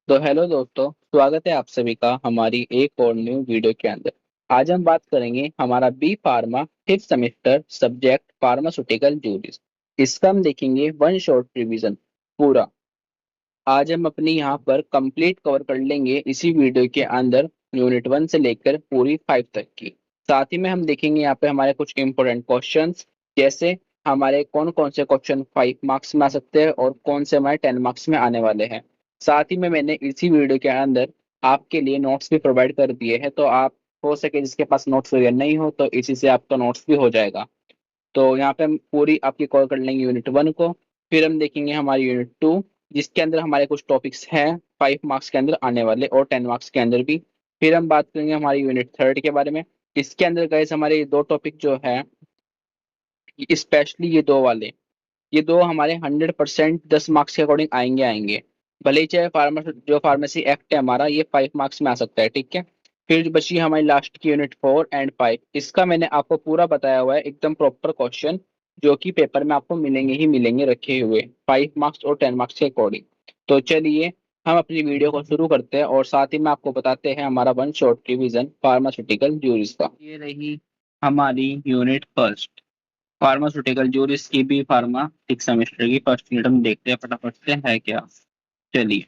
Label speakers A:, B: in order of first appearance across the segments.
A: तो हेलो दोस्तों, स्वागत है आप सभी का हमारी एक और न्यू वीडियो के अंदर। आज हम बात करेंगे हमारा B pharma fifth semester subject pharmaceutical juris. इसका हम देखेंगे वन शॉट रिवीजन पूरा। आज हम अपनी यहाँ पर कंप्लीट कवर कर लेंगे इसी वीडियो के अंदर, यूनिट 1 से लेकर पूरी 5 तक की। साथ ही में हम देखेंगे यहाँ पे हमारे कुछ इंपॉर्टेंट क्वेश्चंस, जैसे हमारे कौन कौन से क्वेश्चन 5 मार्क्स में आ सकते हैं और कौन से हमारे 10 मार्क्स में आने वाले हैं। साथ ही में मैंने इसी वीडियो के अंदर आपके लिए नोट्स भी प्रोवाइड कर दिए हैं, तो आप हो सके जिसके पास नोट्स वगैरह नहीं हो तो इसी से आपका नोट्स भी हो जाएगा। तो यहाँ पे हम पूरी आपकी कवर कर लेंगे यूनिट 1 को। फिर हम देखेंगे हमारी यूनिट 2, जिसके अंदर हमारे कुछ टॉपिक्स हैं 5 मार्क्स के अंदर आने वाले और 10 मार्क्स के अंदर भी। फिर हम बात करेंगे हमारी यूनिट 3 के बारे में। इसके अंदर गाइस हमारे ये दो टॉपिक जो है, स्पेशली ये दो वाले, ये दो हमारे 100% 10 मार्क्स के अकॉर्डिंग आएंगे आएंगे। भले ही चाहे फार्मेसी एक्ट है हमारा, ये 5 मार्क्स में आ सकता है, ठीक है। फिर जो बची हमारी लास्ट की यूनिट 4 एंड 5, इसका मैंने आपको पूरा बताया हुआ है, एकदम प्रॉपर क्वेश्चन जो कि पेपर में आपको मिलेंगे ही मिलेंगे रखे हुए 5 मार्क्स और 10 मार्क्स के अकॉर्डिंग। तो चलिए हम अपनी वीडियो को शुरू करते हैं और साथ ही में आपको बताते हैं हमारा one shot revision pharmaceutical juris का। ये रही हमारी यूनिट फर्स्ट, फार्मास्यूटिकल ज्यूरिस की भी फार्मा सिक्स सेमेस्टर की फर्स्ट यूनिट हम देखते हैं फटाफट से है क्या। चलिए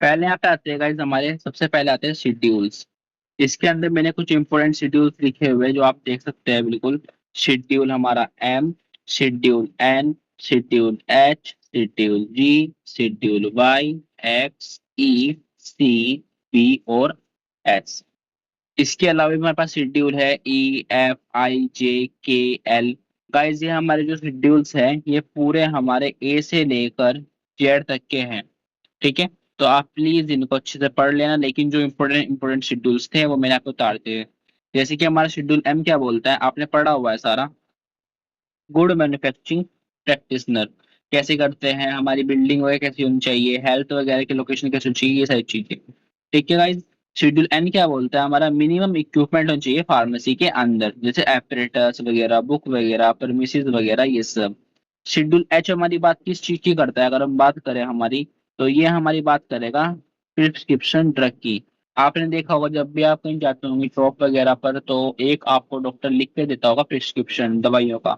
A: पहले यहाँ पे आते हैं गाइस, हमारे सबसे पहले आते हैं शेड्यूल्स। इसके अंदर मैंने कुछ इंपोर्टेंट शेड्यूल्स लिखे हुए हैं जो आप देख सकते हैं बिल्कुल। शेड्यूल हमारा M, schedule N, schedule H, schedule G, schedule Y, X, E, C, B और एस। इसके अलावा भी हमारे पास शेड्यूल है ई, एफ, आई, जे, के, एल। गाइस ये हमारे जो शेड्यूल्स हैं ये पूरे हमारे ए से लेकर जेड तक के हैं, ठीक है। तो आप प्लीज इनको अच्छे से पढ़ लेना, लेकिन जो इंपोर्टेंट इंपोर्टेंट शेड्यूल्स थे वो मैंने आपको उतार दिए। जैसे कि हमारा शेड्यूल एम क्या बोलता है, आपने पढ़ा हुआ है सारा। गुड मैन्युफैक्चरिंग प्रैक्टिशनर, कैसे करते हैं, हमारी बिल्डिंग वगैरह कैसी होनी चाहिए, हेल्थ वगैरह की लोकेशन कैसी होनी चाहिए, ये सारी चीजें, ठीक है गाइज। शेड्यूल एन क्या बोलता है, हमारा मिनिमम इक्विपमेंट होना चाहिए फार्मेसी के अंदर, जैसे एपरेटस वगैरह, बुक वगैरह, परमिसेस वगैरह, ये सब। शेड्यूल एच हमारी बात किस चीज की करता है, अगर हम बात करें हमारी, तो ये हमारी बात करेगा प्रिस्क्रिप्शन ड्रग की। आपने देखा होगा जब भी आप कहीं जाते होंगे शॉप वगैरह पर, तो एक आपको डॉक्टर लिख के देता होगा प्रिस्क्रिप्शन दवाइयों का,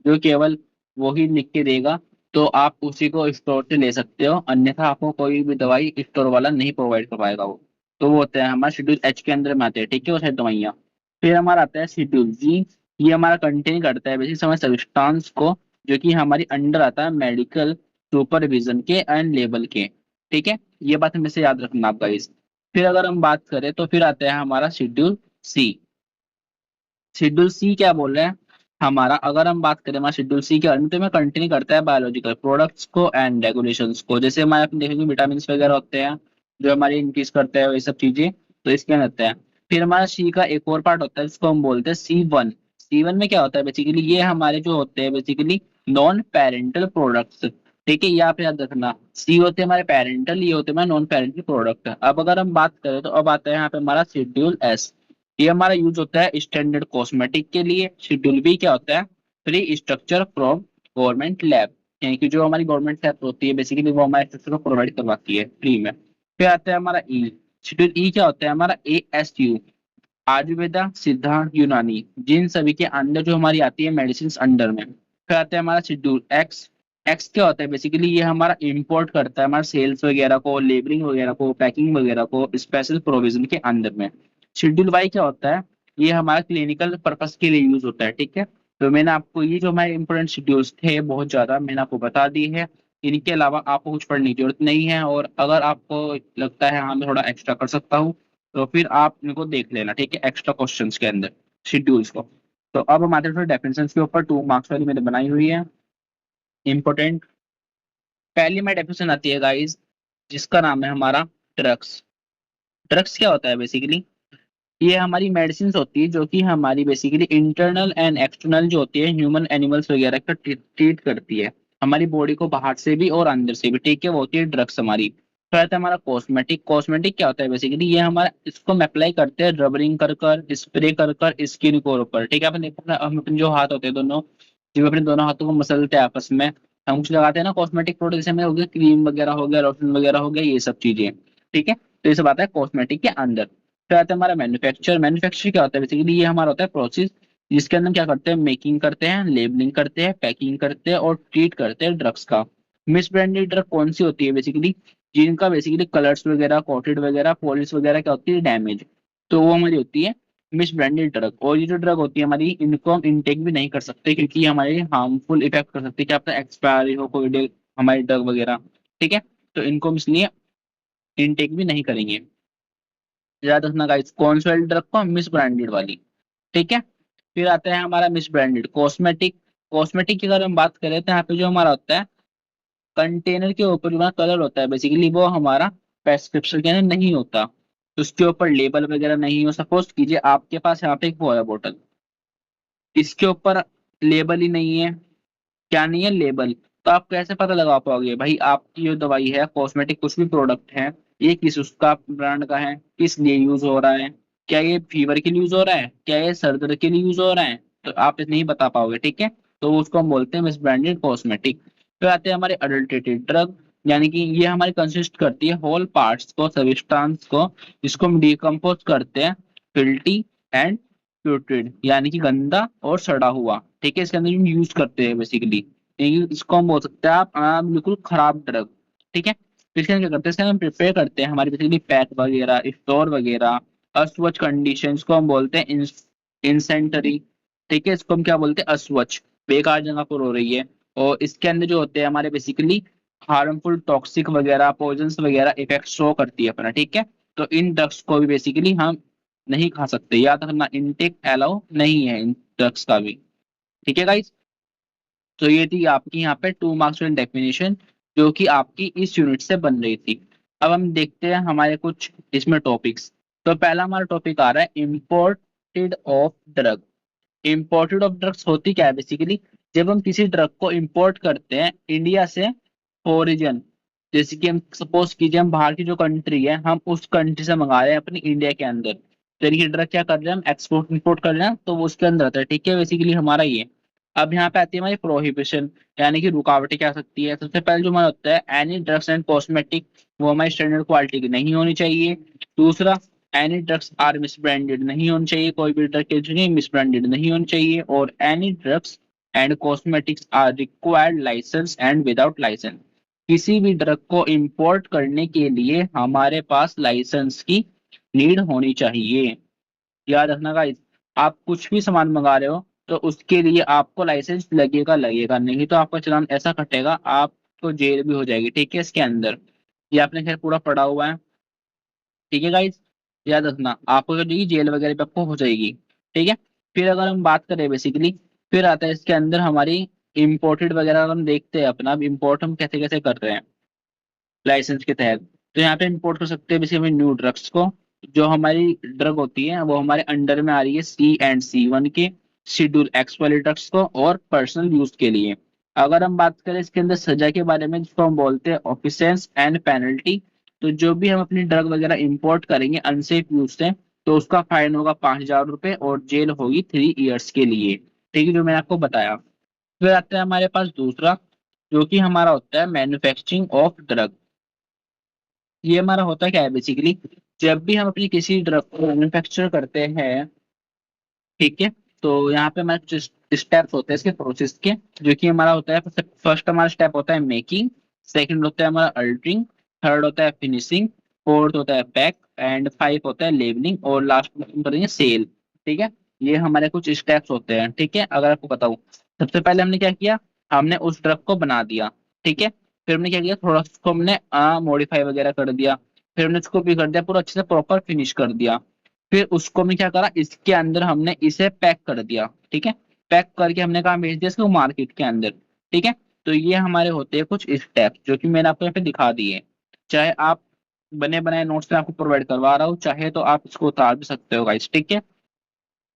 A: जो केवल वो ही लिख के देगा। तो आप उसी को स्टोर से ले सकते हो, अन्यथा आपको कोई भी दवाई स्टोर वाला नहीं प्रोवाइड कर पाएगा वो। तो वो होता है हमारा शेड्यूल एच के अंदर में आते हैं, ठीक है, वो सारी दवाइयाँ। फिर हमारा आता है शेड्यूल जी। ये हमारा कंटेन करता है बेसिक समय सब्सटेंस को, जो कि हमारी अंडर आता है मेडिकल सुपरविजन के एंड लेबल के, ठीक है। ये बात हमेशा याद रखना आप गाइस। फिर अगर हम बात करें तो फिर आता है हमारा शेड्यूल सी। शेड्यूल सी क्या बोल रहे हैं हमारा, अगर हम बात करें हमारा शेड्यूल सी के बारे में, तो मैं कंटिन्यू करता है बायोलॉजिकल प्रोडक्ट्स को एंड रेगुलेशंस को। जैसे हमारे अपने देखेंगे विटामिन वगैरह होते हैं जो हमारी इंक्रीज करते हैं, ये सब चीजें तो इसके अंदर होते हैं। फिर हमारा सी का एक और पार्ट होता है जिसको हम बोलते हैं सी 1। सी 1 में क्या होता है बेसिकली, ये हमारे जो होते हैं बेसिकली नॉन पेरेंटल प्रोडक्ट्स, ठीक है। ये आप याद रखना, सी होते हैं हमारे पेरेंटल, ये होते हैं हमारे नॉन पेरेंटल प्रोडक्ट। अब अगर हम बात करें तो अब आता है यहाँ पे हमारा शेड्यूल एस। ये हमारा यूज होता है स्टैंडर्ड कॉस्मेटिक के लिए। शेड्यूल बी क्या होता है, free structure from government lab, यानी कि जो हमारी गवर्नमेंट लैब होती है बेसिकली वो हमारे स्ट्रक्चर को प्रोवाइड करवाती है फ्री में। फिर आता है हमारा ई। शेड्यूल ई क्या होता है हमारा, ए एस यू, आयुर्वेदा, सिद्धांत, यूनानी, जिन सभी के अंदर जो हमारी आती है मेडिसिन अंडर में। फिर आता है हमारा शेड्यूल एक्स। एक्स क्या होता है बेसिकली, ये हमारा इंपोर्ट करता है हमारे सेल्स वगैरह को, लेबलिंग वगैरह को, पैकिंग वगैरह को स्पेशल प्रोविजन के अंदर में। शेड्यूल वाई क्या होता है, ये हमारा क्लिनिकल पर्पस के लिए यूज होता है, ठीक है। तो मैंने आपको ये जो हमारे इंपोर्टेंट शेड्यूल्स थे बहुत ज्यादा मैंने आपको बता दी है। इनके अलावा आपको कुछ पढ़ने की जरूरत नहीं है, और अगर आपको लगता है हाँ मैं थोड़ा एक्स्ट्रा कर सकता हूँ तो फिर आप इनको देख लेना, ठीक है, एक्स्ट्रा क्वेश्चंस के अंदर शेड्यूल्स को। तो अब हम आते हैं डेफिनेशन के ऊपर, 2 मार्क्स वाली मैंने बनाई हुई है इंपॉर्टेंट। पहली हमारी डेफिनेशन आती है गाइस, जिसका नाम है हमारा ड्रग्स। ड्रग्स क्या होता है बेसिकली, ये हमारी मेडिसिन होती है जो कि हमारी बेसिकली इंटरनल एंड एक्सटर्नल जो होती है ह्यूमन एनिमल्स वगैरह का ट्रीट करती है हमारी बॉडी को, बाहर से भी और अंदर से भी, ठीक है, वो होती है ड्रग्स हमारी। फिर आता है हमारा कॉस्मेटिक। कॉस्मेटिक क्या होता है बेसिकली, ये हमारा इसको हम अप्लाई करते हैं रबरिंग कर कर, स्प्रे कर कर स्किन के ऊपर, ठीक है। अपन देखो हम अपने जो हाथ होते हैं दोनों, जब अपने दोनों हाथों को मसलते हैं आपस में, हम कुछ लगाते हैं ना कॉस्मेटिक प्रोडक्ट, जैसे में हो गया क्रीम वगैरह हो गया, लोशन वगैरह हो गया, ये सब चीजें। ठीक है, तो ये सब आता है कॉस्मेटिक के अंदर। फिर आता है हमारा मैन्युफैक्चर। मैन्युफैक्चर क्या होता है बेसिकली, ये हमारा होता है प्रोसेस जिसके अंदर क्या करते हैं, मेकिंग करते हैं, लेबलिंग करते हैं, पैकिंग करते हैं और ट्रीट करते हैं ड्रग्स का। मिस ब्रांडेड ड्रग कौन सी होती है बेसिकली, जिनका बेसिकली कलर्स वगैरह, कोटेड वगैरह, पॉलिश वगैरह क्या होती है, डैमेज, तो वो हमारी होती है मिस ब्रांडेड ड्रग। और ये जो ड्रग होती है हमारी, इनको हम इनटेक भी नहीं कर सकते क्योंकि ये हमारे हार्मफुल इफेक्ट कर सकती है, क्या पता एक्सपायरी हो कोई डे हमारी ड्रग वगैरह। ठीक है, तो इनको हम इसलिए इनटेक भी नहीं करेंगे। याद रखना गाइस, कौन सी वाली ड्रग को, मिस ब्रांडेड वाली। ठीक है, फिर आता है हमारा मिस ब्रांडेड कॉस्मेटिक। कॉस्मेटिक की अगर हम बात करें तो यहाँ पे जो हमारा होता है कंटेनर के ऊपर जो कलर होता है बेसिकली, वो हमारा प्रेस्क्रिप्शन के अंदर नहीं होता, तो उसके ऊपर लेबल वगैरह नहीं हो। सपोज कीजिए आपके पास यहाँ पे एक वो है बोतल, इसके ऊपर लेबल ही नहीं है। क्या नहीं है, लेबल। तो आप कैसे पता लगा पाओगे भाई आपकी जो दवाई है, कॉस्मेटिक कुछ भी प्रोडक्ट है, ये किस उसका ब्रांड का है, किस लिए यूज हो रहा है, क्या ये फीवर के लिए यूज हो रहा है, क्या ये सर दर्द के लिए यूज हो रहा है, तो आप इसे नहीं बता पाओगे। ठीक है, तो उसको हम बोलते हैं मिस ब्रांडेड कॉस्मेटिक। फिर आते हैं हमारे अडल्टेटेड ड्रग, यानी कि ये हमारी कंसिस्ट करती है होल पार्ट्स को, सब्सटेंस को, जिसको हम डिकम्पोज करते हैं, फिल्टी एंड प्यूट्रिड, यानी कि गंदा और सड़ा हुआ। ठीक है, इसके अंदर हम यूज करते हैं बेसिकली, इसको हम बोल सकते हैं आप बिल्कुल खराब ड्रग। ठीक है, तो इसके अंदर क्या करते हैं, इसके अंदर हम प्रिपेयर करते हैं हमारी बेसिकली पैक वगैरह, स्टोर वगैरह, अस्वच्छ कंडीशन को हम बोलते हैं इंसेंटरी। ठीक है, इसको हम क्या बोलते हैं, अस्वच्छ, बेकार जगह पर हो रही है। और इसके अंदर जो होते हैं हमारे बेसिकली हार्मफुल टॉक्सिक वगैरह, पॉइजन्स वगैरह इफेक्ट शो करती है अपना। ठीक है, तो इन ड्रग्स को भी बेसिकली हम नहीं खा सकते, याद रखना इनटेक अलाउ नहीं है इन ड्रग्स का भी। ठीक है गाइस, तो ये थी आपकी यहाँ पे 2 मार्क्स वाली डेफिनेशन जो कि आपकी इस यूनिट से बन रही थी। अब हम देखते हैं हमारे कुछ इसमें टॉपिक्स। तो पहला हमारा टॉपिक आ रहा है imported of drug. Imported of drugs होती क्या है बेसिकली, जब हम किसी ड्रग को इंपोर्ट करते हैं इंडिया से ओरिजिन, जैसे कि हम सपोज कीजिए हम बाहर की जो कंट्री है, हम उस कंट्री से मंगा रहे हैं अपनी इंडिया के अंदर, तो यानी कि ड्रग क्या कर रहे हैं हम, एक्सपोर्ट इंपोर्ट कर रहे हैं, तो वो उसके अंदर आता है। ठीक है, बेसिकली हमारा ये। अब यहाँ पे आती है हमारी प्रोहिबिशन, यानी कि रुकावटें क्या आ सकती है। सबसे पहले जो हमारा होता है एनी ड्रग्स एंड कॉस्मेटिक, वो हमारी स्टैंडर्ड क्वालिटी की नहीं होनी चाहिए। दूसरा, any drugs are misbranded, नहीं होनी चाहिए, कोई भी ड्रग के मिस ब्रांडेड नहीं होनी चाहिए। और any drugs and cosmetics are required licence and without licence, किसी भी ड्रग को इंपोर्ट करने के लिए हमारे पास लाइसेंस की नीड होनी चाहिए। याद रखना गाइस, आप कुछ भी सामान मंगा रहे हो तो उसके लिए आपको लाइसेंस लगेगा, लगेगा, नहीं तो आपका चालान ऐसा कटेगा, आपको जेल भी हो जाएगी। ठीक है, इसके अंदर ये आपने खैर पूरा पढ़ा हुआ है। ठीक है गाइस, याद रखना आपको जो जाएगी जेल वगैरह पे आपको हो जाएगी। ठीक है, फिर अगर हम बात करें बेसिकली, फिर आता है इसके अंदर हमारी इम्पोर्टेड वगैरह, हम देखते हैं अपना इम्पोर्ट हम कैसे कैसे कर रहे हैं लाइसेंस के तहत। तो यहाँ पे इंपोर्ट कर सकते हैं बेसिकली न्यू ड्रग्स को, जो हमारी ड्रग होती है वो हमारे अंडर में आ रही है C and C1 के, शेड्यूल एक्स वाले ड्रग्स को, और पर्सनल यूज के लिए। अगर हम बात करें इसके अंदर सजा के बारे में, जिसको हम बोलते हैं ऑफिसेंस एंड पेनल्टी, तो जो भी हम अपनी ड्रग वगैरह इंपोर्ट करेंगे अनसेफ यूज से, तो उसका फाइन होगा 5,000 रुपये और जेल होगी 3 इयर्स के लिए। ठीक है, जो मैंने आपको बताया। फिर आता है हमारे पास दूसरा, जो कि हमारा होता है मैन्युफैक्चरिंग ऑफ ड्रग। ये हमारा होता क्या है बेसिकली, जब भी हम अपनी किसी ड्रग को मैन्युफैक्चर करते हैं, ठीक है, तो यहाँ पे हमारे कुछ स्टेप्स होते हैं इसके प्रोसेस के, जो कि हमारा होता है फर्स्ट हमारा स्टेप होता है मेकिंग, सेकंड होता है हमारा अल्टरिंग, थर्ड होता है फिनिशिंग, फोर्थ होता है पैक, एंड फाइव होता है लेबलिंग, और लास्ट में हम करेंगे सेल। ठीक है, ये हमारे कुछ स्टेप्स होते हैं। ठीक है, अगर आपको बताऊं, सबसे पहले हमने क्या किया, हमने उस ड्रग को बना दिया। ठीक है, फिर हमने क्या किया, थोड़ा सा उसको हमने मॉडिफाई वगैरह कर दिया, फिर हमने उसको भी कर दिया पूरा अच्छे से प्रॉपर फिनिश कर दिया। फिर उसको हमने क्या करा, इसके अंदर हमने इसे पैक कर दिया। ठीक है, पैक करके हमने कहा भेज दिया इसको मार्केट के अंदर। ठीक है, तो ये हमारे होते हैं कुछ स्टेप जो कि मैंने आपको यहाँ पे दिखा दिए। चाहे आप बने बनाए नोट्स में आपको प्रोवाइड करवा रहा हूँ, चाहे तो आप इसको उतार भी सकते हो गाइस। ठीक है,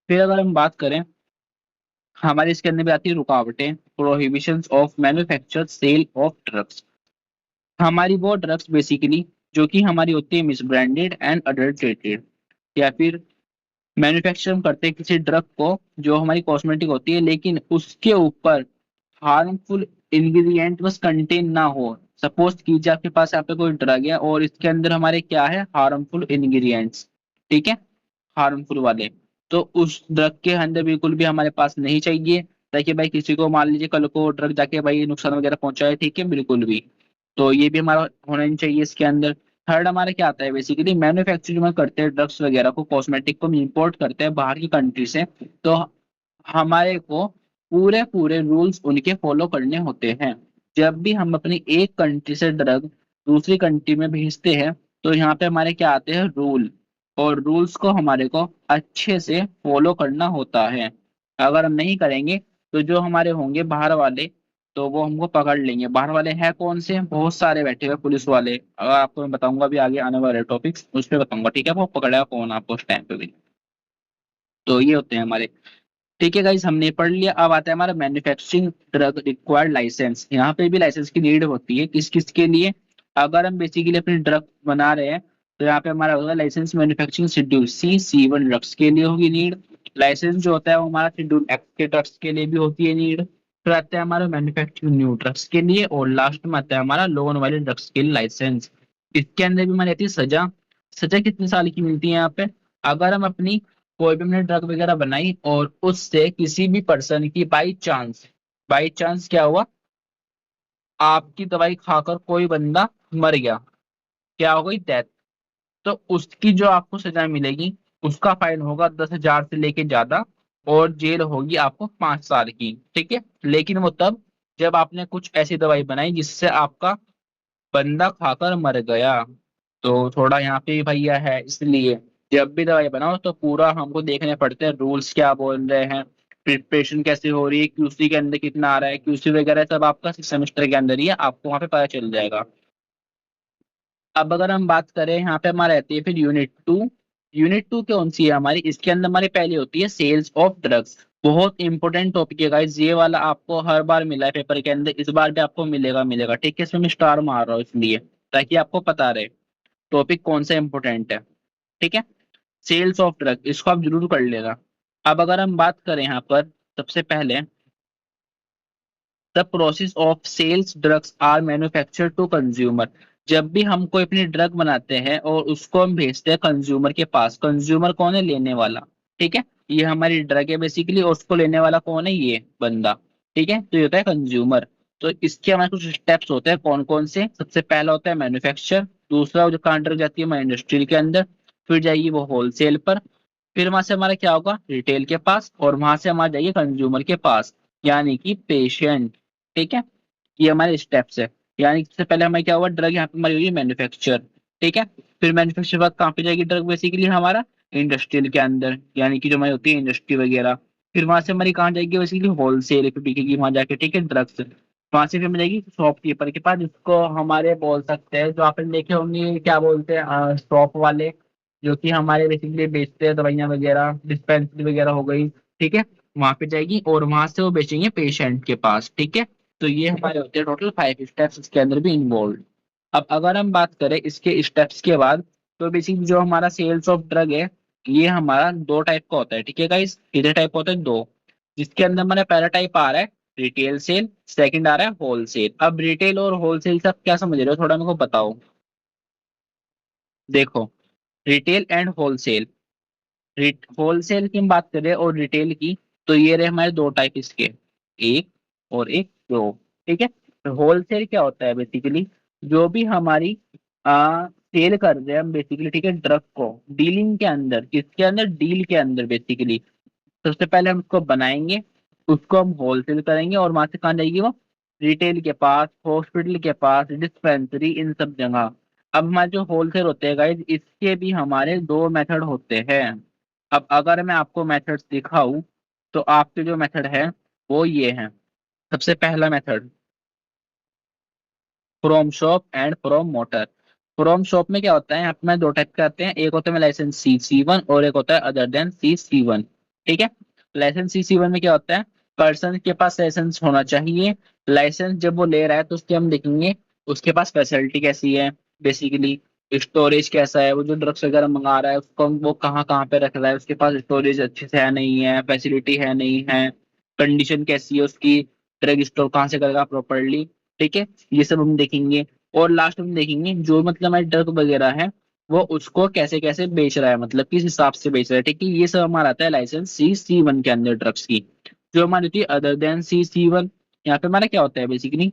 A: फिर अगर हम बात करें, हमारे इसके अंदर भी आती है रुकावटें, prohibitions of manufacture sale of drugs. हमारी वो ड्रग्स बेसिकली जो कि हमारी होती है मिसब्रांडेड एंड अडल्ट्रेटेड, या फिर मैन्युफैक्चर हम करते हैं किसी ड्रग को जो हमारी कॉस्मेटिक होती है, लेकिन उसके ऊपर हार्मफुल इंग्रेडिएंट बस कंटेन ना हो। सपोज कीजिए आपके पास यहाँ पे कोई ड्रग है और इसके अंदर हमारे क्या है, हार्मफुल इंग्रेडिएंट्स, ठीक है, हार्मफुल वाले। तो उस ड्रग के अंदर बिल्कुल भी हमारे पास नहीं चाहिए, ताकि भाई किसी को मान लीजिए कल को ड्रग जाके भाई नुकसान वगैरह पहुंचाए, ठीक है, बिल्कुल भी। तो ये भी हमारा होना नहीं चाहिए इसके अंदर। थर्ड हमारा क्या आता है, बेसिकली मैन्युफैक्चरिंग में करते हैं ड्रग्स वगैरह को, कॉस्मेटिक को इंपोर्ट करते हैं बाहर की कंट्री से, तो हमारे को पूरे पूरे रूल्स उनके फॉलो करने होते हैं। जब भी हम अपनी एक कंट्री से ड्रग दूसरी कंट्री में भेजते हैं, तो यहाँ पे हमारे क्या आते हैं, रूल। और रूल्स को हमारे को अच्छे से फॉलो करना होता है। अगर हम नहीं करेंगे तो जो हमारे होंगे बाहर वाले, तो वो हमको पकड़ लेंगे। बाहर वाले हैं कौन से, बहुत सारे बैठे हुए पुलिस वाले, अगर आपको मैं बताऊंगा अभी आगे आने वाले टॉपिक्स उस पर बताऊंगा, ठीक है, वो पकड़ेगा कौन आपको उस टाइम पे भी। तो ये होते हैं हमारे। ठीक है गाइस, हमने पढ़ लिया। अब आता है हमारा मैन्युफैक्चरिंग ड्रग रिक्वायर्ड लाइसेंस। यहाँ पे भी लाइसेंस की नीड होती है, किस किस के लिए। अगर हम बेसिकली अपनी ड्रग बना रहे हैं, तो यहाँ पे हमारा होगा licence manufacturing schedule C1 drugs के लिए होगी नीड। लाइसेंस जो होता है वो हमारा शेड्यूल X के ड्रग्स के लिए भी होती है नीड। फिर आता है हमारा मैन्युफैक्चरिंग न्यू ड्रग्स के लिए, और लास्ट में आता है हमारा लोन वाले ड्रग्स के लिए लाइसेंस। इसके अंदर भी हमारी आती है सजा। सजा कितने साल की मिलती है यहाँ पे, अगर हम अपनी कोई भी हमने ड्रग वगैरह बनाई और उससे किसी भी पर्सन की बाई चांस क्या हुआ, आपकी दवाई खाकर कोई बंदा मर गया, क्या हो गई, डेथ, तो उसकी जो आपको सजा मिलेगी, उसका फाइन होगा 10,000 से लेके ज्यादा, और जेल होगी आपको 5 साल की, ठीक है। लेकिन वो तब जब आपने कुछ ऐसी दवाई बनाई जिससे आपका बंदा खाकर मर गया। तो थोड़ा यहाँ पे भैया है, इसलिए जब भी दवाई बनाओ तो पूरा हमको देखने पड़ते हैं रूल्स क्या बोल रहे हैं, प्रिपरेशन कैसे हो रही है, QC के अंदर कितना आ रहा है, QC वगैरह सब आपका 6 सेमेस्टर के अंदर ही है, आपको वहाँ पे पता चल जाएगा। अब अगर हम बात करें, यहाँ पे हमारे रहती है फिर यूनिट 2। यूनिट 2 कौन सी है हमारी, इसके अंदर हमारी पहली होती है सेल्स ऑफ ड्रग्स। बहुत इंपॉर्टेंट टॉपिक है गाइस, ये वाला आपको हर बार मिला है पेपर के अंदर, इस बार भी आपको मिलेगा मिलेगा, ठीक है। इसमें मैं स्टार मार रहा हूँ इसलिए, ताकि आपको पता रहे टॉपिक कौन सा इंपॉर्टेंट है, ठीक है। सेल्स ऑफ ड्रग इसको आप जरूर कर लेना। अब अगर हम बात करें यहाँ पर, सबसे पहले the process of sales drugs are manufacture to consumer. जब भी हम कोई अपनी ड्रग बनाते हैं और उसको हम भेजते हैं कंज्यूमर के पास, कंज्यूमर कौन है, लेने वाला, ठीक है। ये हमारी ड्रग है बेसिकली, और उसको लेने वाला कौन है, ये बंदा, ठीक है। तो ये होता है कंज्यूमर। तो इसके हमारे कुछ स्टेप्स होते हैं, कौन कौन से, सबसे पहला होता है मैन्युफैक्चर, दूसरा जो कहाँ ड्रग जाती है हमारी इंडस्ट्री के अंदर, फिर जाएगी वो होलसेल पर, फिर वहां से हमारा क्या होगा, रिटेल के पास, और वहां से हमारा जाइए कंज्यूमर के पास, यानी कि पेशेंट, ठीक है। ये हमारे स्टेप्स है। यानी कि सबसे पहले हमारे क्या हुआ, ड्रग यहाँ पे हमारी हुई मैन्युफैक्चर, ठीक है। फिर मैन्युफैक्चर बाद कहाँ पे जाएगी ड्रग, बेसिकली हमारा इंडस्ट्रियल के अंदर, यानी कि जो हमारी होती है इंडस्ट्री वगैरह। फिर वहां से हमारी कहाँ जाएगी, बेसिकली होलसेल पे बिकेगी वहां जाके, ठीक है, ड्रग्स। वहां से फिर मिल जाएगी शॉपकीपर के पास, जिसको हमारे बोल सकते हैं, जो आपने देखे होंगे क्या बोलते हैं, शॉप वाले, जो कि हमारे बेसिकली बेचते हैं दवाइयाँ वगैरह, डिस्पेंसरी वगैरह हो गई, ठीक है। वहां पे जाएगी और वहां से वो बेचेंगे पेशेंट के पास, ठीक है। तो ये हमारे होते हैं टोटल 5 स्टेप्स इसके अंदर भी इन्वॉल्व। अब अगर हम बात करें इसके स्टेप्स के बाद, तो बेसिकली जो हमारा सेल्स ऑफ ड्रग है, ये हमारा दो टाइप का होता है, ठीक है गाइस, कितने टाइप का होता है, दो। जिसके अंदर हमारा पहला टाइप आ रहा है रिटेल सेल, सेकंड आ रहा है होलसेल। अब रिटेल और होलसेल से आप क्या समझ रहे हो, थोड़ा मेरे को बताओ। देखो, रिटेल एंड होलसेल, होलसेल की हम बात करें और रिटेल की, तो ये रहे हमारे दो टाइप इसके, एक और एक दो, ठीक है। होलसेल क्या होता है, बेसिकली जो भी हमारी सेल कर रहे हैं हम बेसिकली, ठीक है, ड्रग को डीलिंग के अंदर, किसके अंदर, डील के अंदर बेसिकली। सबसे पहले हम उसको बनाएंगे, उसको हम होलसेल करेंगे, और वहां से कहाँ जाएगी वो, रिटेल के पास, हॉस्पिटल के पास, डिस्पेंसरी, इन सब जगह। अब हमारे जो होलसेल होते हैं गाइज, इसके भी हमारे दो मेथड होते हैं। अब अगर मैं आपको मेथड दिखाऊं, तो आपके जो मेथड है वो ये है। सबसे पहला method, from shop and from motor. From shop में क्या होता है, यहाँ पे मैं दो टाइप के आते हैं, एक होता है लाइसेंस C1 और एक होता है अदर देन C1, ठीक है। लाइसेंस C1 में क्या होता है, पर्सन के पास लाइसेंस होना चाहिए। लाइसेंस जब वो ले रहा है तो उसके हम देखेंगे उसके पास फैसिलिटी कैसी है, बेसिकली स्टोरेज कैसा है, वो जो ड्रग्स वगैरह मंगा रहा है उसको वो कहाँ कहाँ पे रख रहा है, उसके पास स्टोरेज अच्छे से है नहीं है, फैसिलिटी है नहीं है, कंडीशन कैसी है उसकी, ड्रग स्टोर कहाँ से करेगा प्रॉपरली, ठीक है, ये सब हम देखेंगे। और लास्ट में देखेंगे जो मतलब हमारे ड्रग वगैरह है वो उसको कैसे कैसे बेच रहा है, मतलब किस हिसाब से बेच रहा है, ठीक है, ये सब हमारा आता है लाइसेंस C1 के अंदर ड्रग्स की। जो हमारी होती है अदर देन C1, यहाँ पे हमारा क्या होता है बेसिकली,